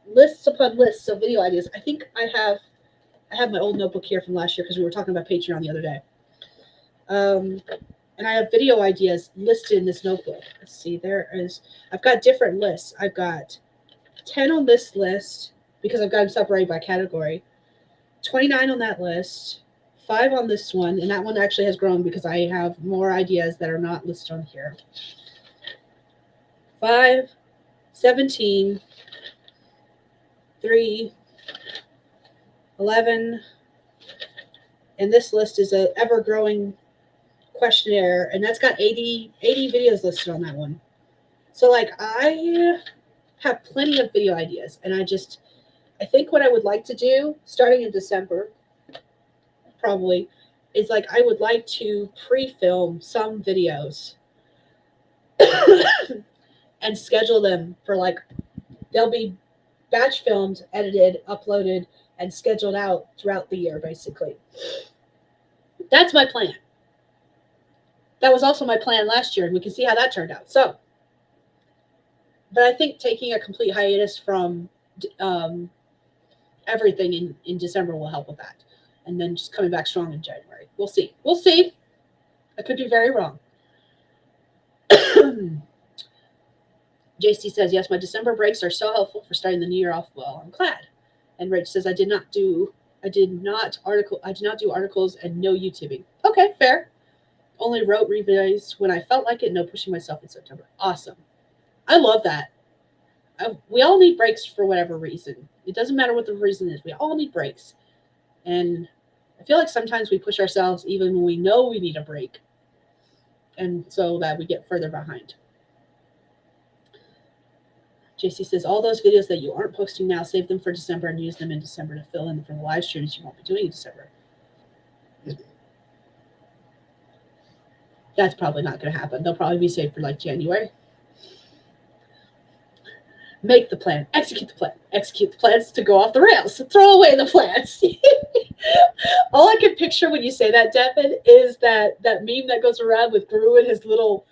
lists upon lists of video ideas. I think I have my old notebook here from last year because we were talking about Patreon the other day. And I have video ideas listed in this notebook. Let's see, I've got different lists. I've got 10 on this list because I've got them separated by category, 29 on that list, 5 on this one, and that one actually has grown because I have more ideas that are not listed on here. 5, 17, 3, 11, and this list is an ever-growing questionnaire, and that's got 80 videos listed on that one. So like I have plenty of video ideas, and I think what I would like to do starting in December probably is like I would like to pre-film some videos and schedule them for like they'll be batch filmed, edited, uploaded, and scheduled out throughout the year basically. That's my plan. That was also my plan last year, and we can see how that turned out. So, but I think taking a complete hiatus from everything in December will help with that. And then just coming back strong in January. We'll see. I could be very wrong. JC says, yes, my December breaks are so helpful for starting the new year off well. I'm glad. And Rich says, I did not do articles and no YouTubing. Okay, fair. Only wrote reviews when I felt like it, no pushing myself in September. Awesome. I love that. We all need breaks for whatever reason. It doesn't matter what the reason is. We all need breaks. And I feel like sometimes we push ourselves even when we know we need a break. And so that we get further behind. JC says, all those videos that you aren't posting now, save them for December and use them in December to fill in for the live streams you won't be doing in December. That's probably not going to happen. They'll probably be saved for like January. Make the plan. Execute the plan. Execute the plans to go off the rails. Throw away the plans. All I can picture when you say that, Devin, is that meme that goes around with Gru and his little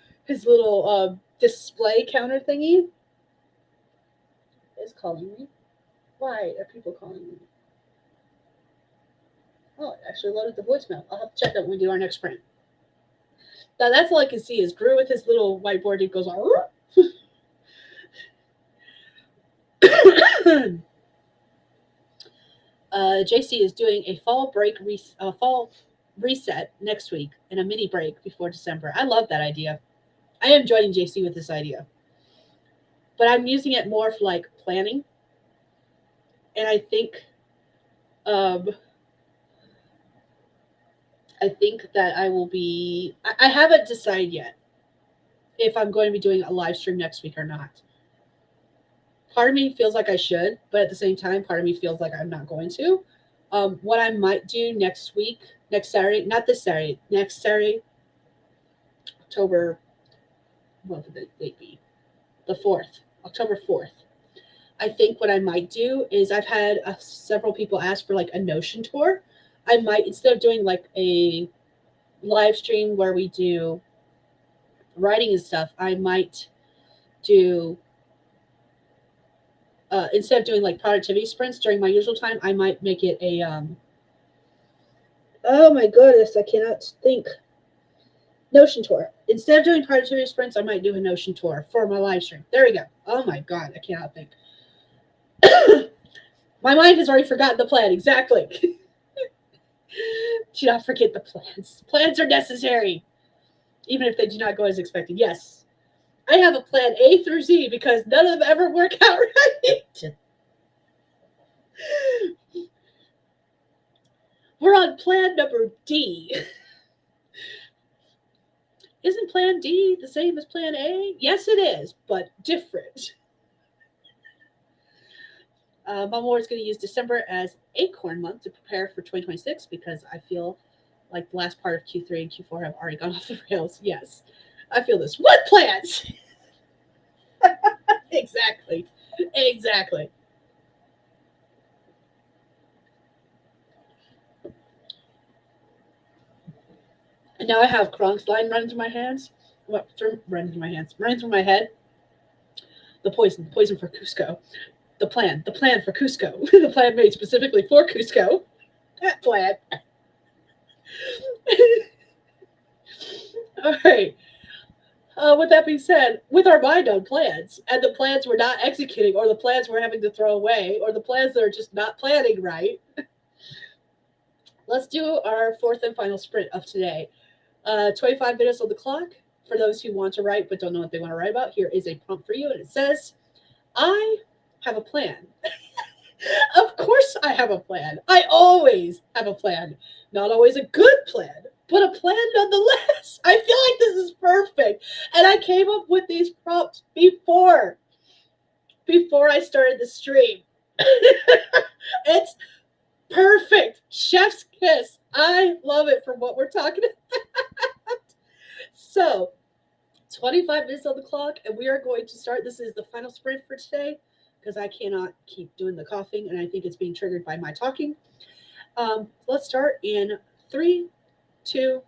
display counter thingy. Is calling me. Why are people calling me? Oh, it actually loaded the voicemail. I'll have to check that when we do our next print. Now that's all I can see is Gru with his little whiteboard. It goes on. JC is doing a fall reset next week and a mini break before December. I love that idea. I am joining JC with this idea, but I'm using it more for like planning. And um, I think that I will be. I haven't decided yet if I'm going to be doing a live stream next week or not. Part of me feels like I should, but at the same time, part of me feels like I'm not going to. What I might do next week, next Saturday, not this Saturday, next Saturday, October, what would the date be? The 4th, October 4th. I think what I might do is I've had several people ask for like a Notion tour. I might, instead of doing like a live stream where we do writing and stuff, I might do instead of doing like productivity sprints during my usual time, I might make it a oh my goodness, I cannot think. Notion tour. Instead of doing productivity sprints, I might do a Notion tour for my live stream. There we go. Oh my god, I cannot think. My mind has already forgotten the plan. Exactly. Do not forget the plans. Plans are necessary, even if they do not go as expected. Yes, I have a plan A through Z because none of them ever work out right. We're on plan number D. Isn't plan D the same as plan A? Yes, it is, but different. Mom Ward is going to use December as Acorn month to prepare for 2026 because I feel like the last part of Q3 and Q4 have already gone off the rails. Yes, I feel this. What plans? Exactly. Exactly. And now I have Kronk's line running through my hands. What running through my hands? Running through my head. The poison for Cusco. The plan for Cusco. The plan made specifically for Cusco. That plan. All right. With that being said, with our mind on plans, and the plans we're not executing, or the plans we're having to throw away, or the plans that are just not planning right, let's do our fourth and final sprint of today. 25 minutes on the clock. For those who want to write but don't know what they want to write about, here is a prompt for you, and it says, I have a plan. Of course, I have a plan. I always have a plan. Not always a good plan, but a plan nonetheless. I feel like this is perfect. And I came up with these prompts before I started the stream. It's perfect. Chef's kiss. I love it for what we're talking about. So, 25 minutes on the clock, and we are going to start. This is the final sprint for today because I cannot keep doing the coughing, and I think it's being triggered by my talking. Let's start in 3, 2,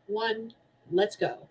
1. Let's go.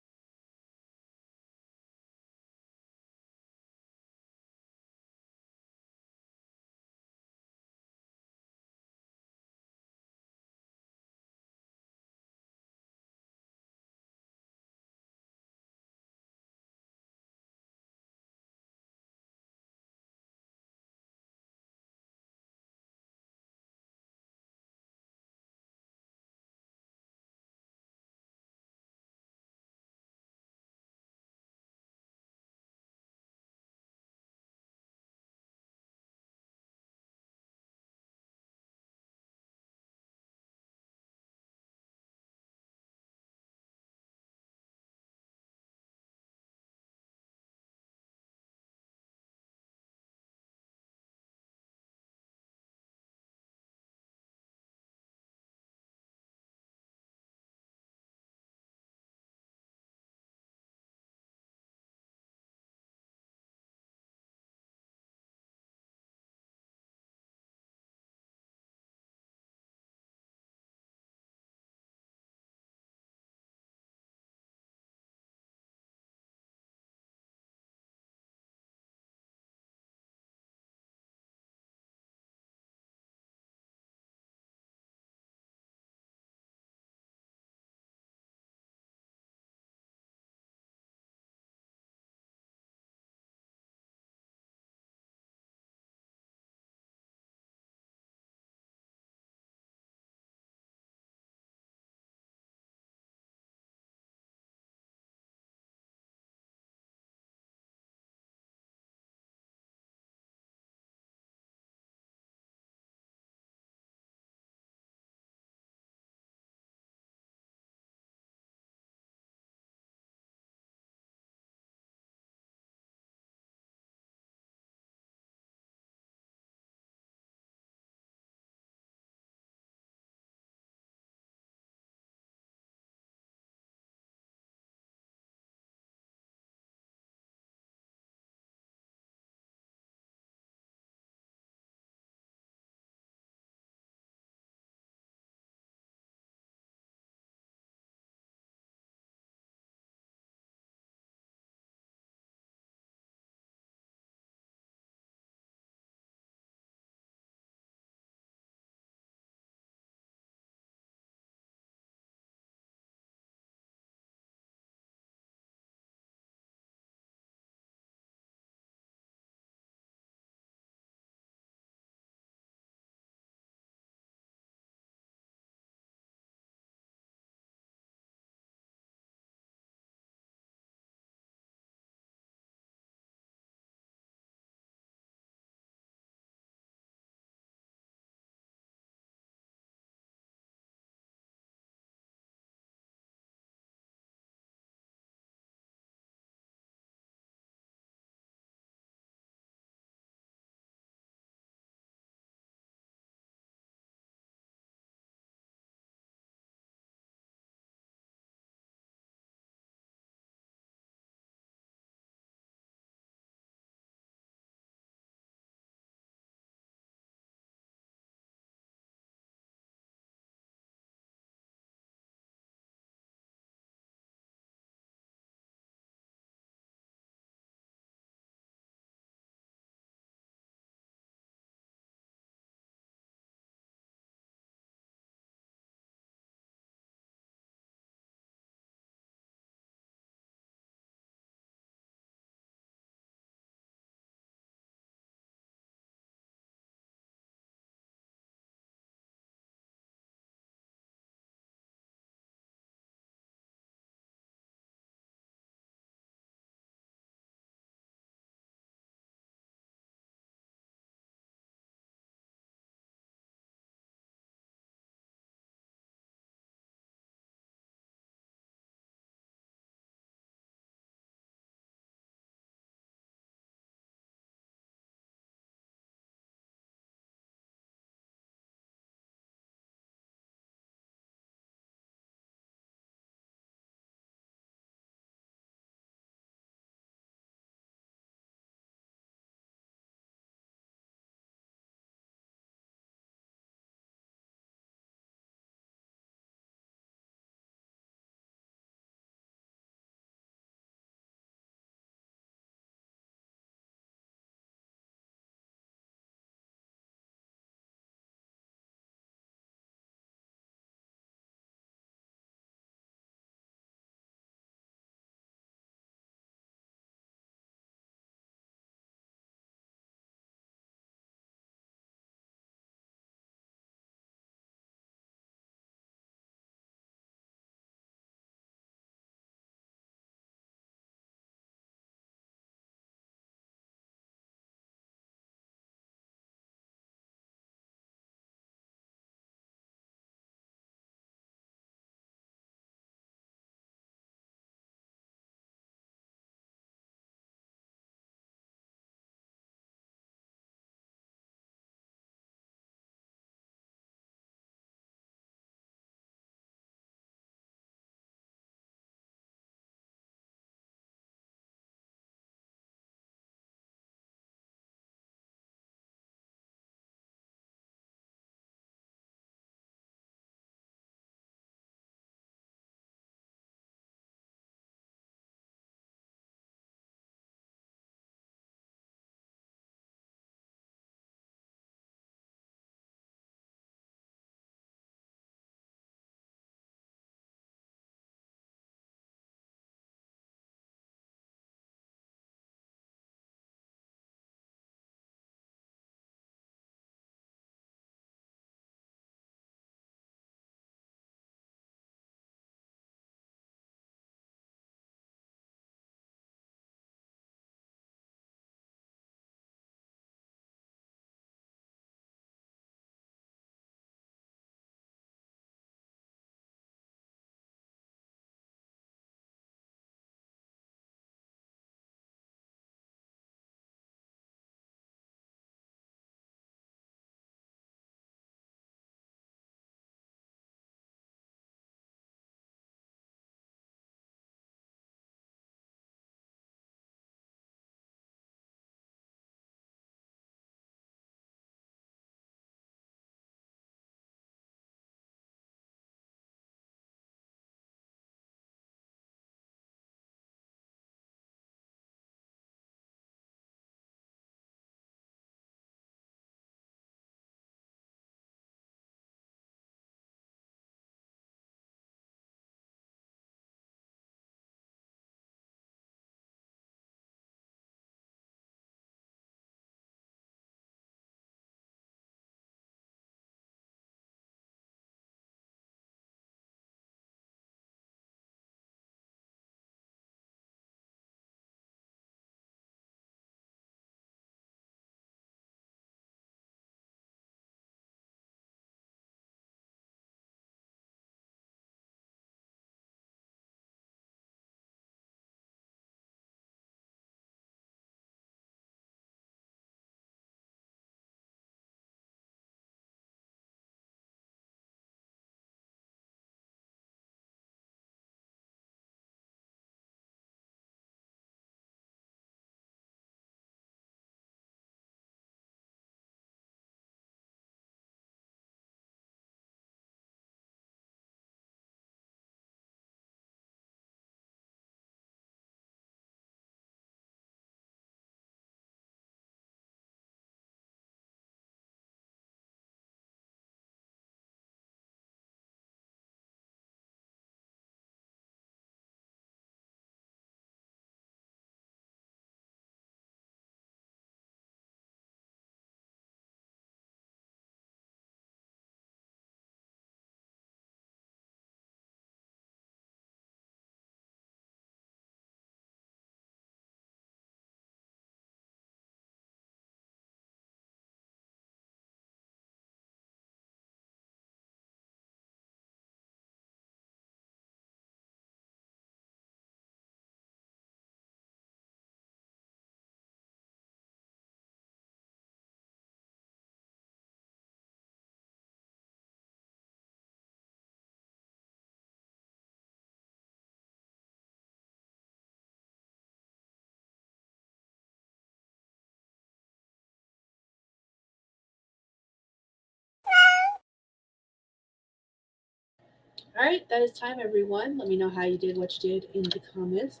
All right, that is time, everyone. Let me know how you did, what you did in the comments.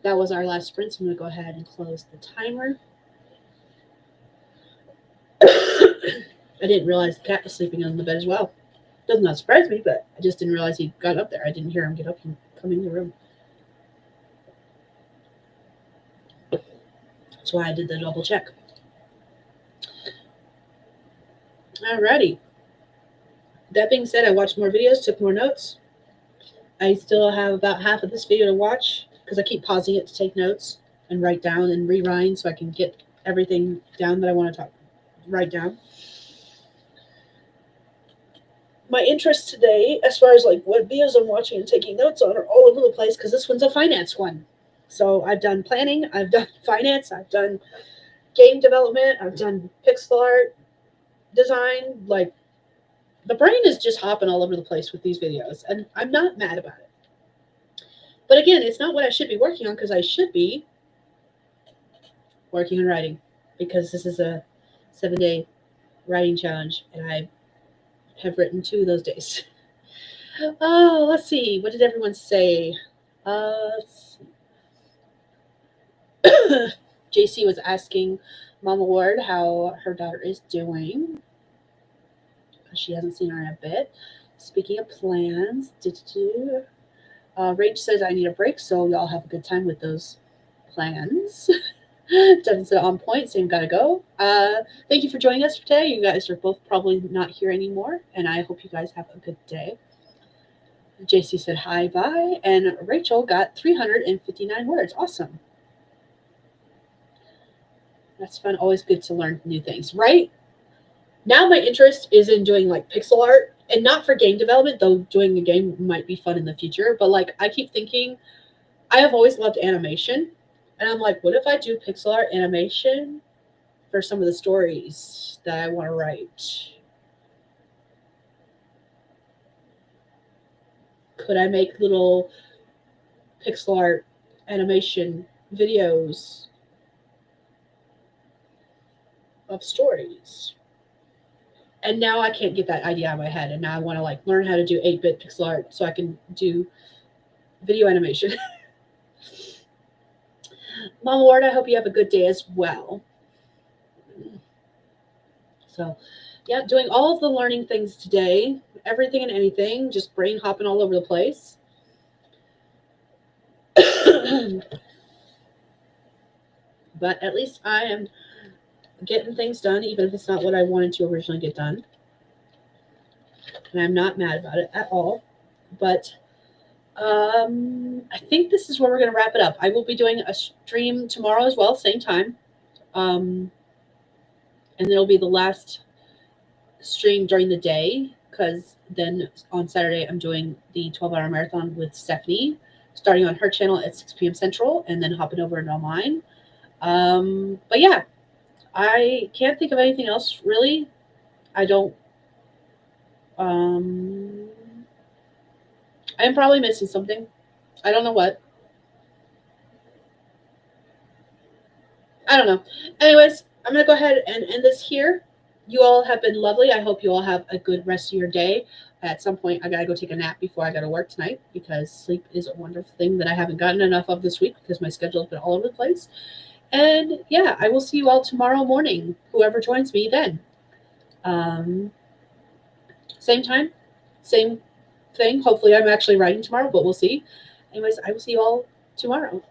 That was our last sprint, so I'm going to go ahead and close the timer. I didn't realize the cat was sleeping on the bed as well. Does not surprise me, but I just didn't realize he got up there. I didn't hear him get up and come in the room. That's why I did the double check. Alrighty. That being said, I watched more videos, took more notes. I still have about half of this video to watch because I keep pausing it to take notes and write down and rewind so I can get everything down that I want to write down. My interests today, as far as like what videos I'm watching and taking notes on, are all over the place because this one's a finance one. So I've done planning, I've done finance, I've done game development, I've done pixel art design. Like, the brain is just hopping all over the place with these videos, and I'm not mad about it. But again, it's not what I should be working on because I should be working on writing because this is a 7-day writing challenge, and I have written 2 of those days. Oh, let's see. What did everyone say? JC was asking Mama Ward how her daughter is doing. She hasn't seen her in a bit. Speaking of plans, Rach says I need a break, so y'all have a good time with those plans. Devin said on point, same gotta go. Thank you for joining us today. You guys are both probably not here anymore, and I hope you guys have a good day. JC said hi, bye, and Rachel got 359 words. Awesome. That's fun. Always good to learn new things, right? Now my interest is in doing like pixel art, and not for game development, though doing a game might be fun in the future. But like, I keep thinking, I have always loved animation, and I'm like, what if I do pixel art animation for some of the stories that I want to write? Could I make little pixel art animation videos of stories? And now I can't get that idea out of my head, and now I want to like learn how to do 8-bit pixel art so I can do video animation. Mom Ward, I hope you have a good day as well. So, yeah, doing all of the learning things today, everything and anything, just brain hopping all over the place. But at least I am getting things done, even if it's not what I wanted to originally get done. And I'm not mad about it at all. But I think this is where we're going to wrap it up. I will be doing a stream tomorrow as well, same time. And it'll be the last stream during the day because then on Saturday I'm doing the 12-hour marathon with Stephanie, starting on her channel at 6 p.m. Central and then hopping over into mine. But yeah, I can't think of anything else really. I don't. I'm probably missing something. I don't know what. I don't know. Anyways, I'm going to go ahead and end this here. You all have been lovely. I hope you all have a good rest of your day. At some point, I got to go take a nap before I got to work tonight because sleep is a wonderful thing that I haven't gotten enough of this week because my schedule has been all over the place. And yeah, I will see you all tomorrow morning, whoever joins me then. Same time, same thing. Hopefully, I'm actually writing tomorrow, but we'll see. Anyways, I will see you all tomorrow.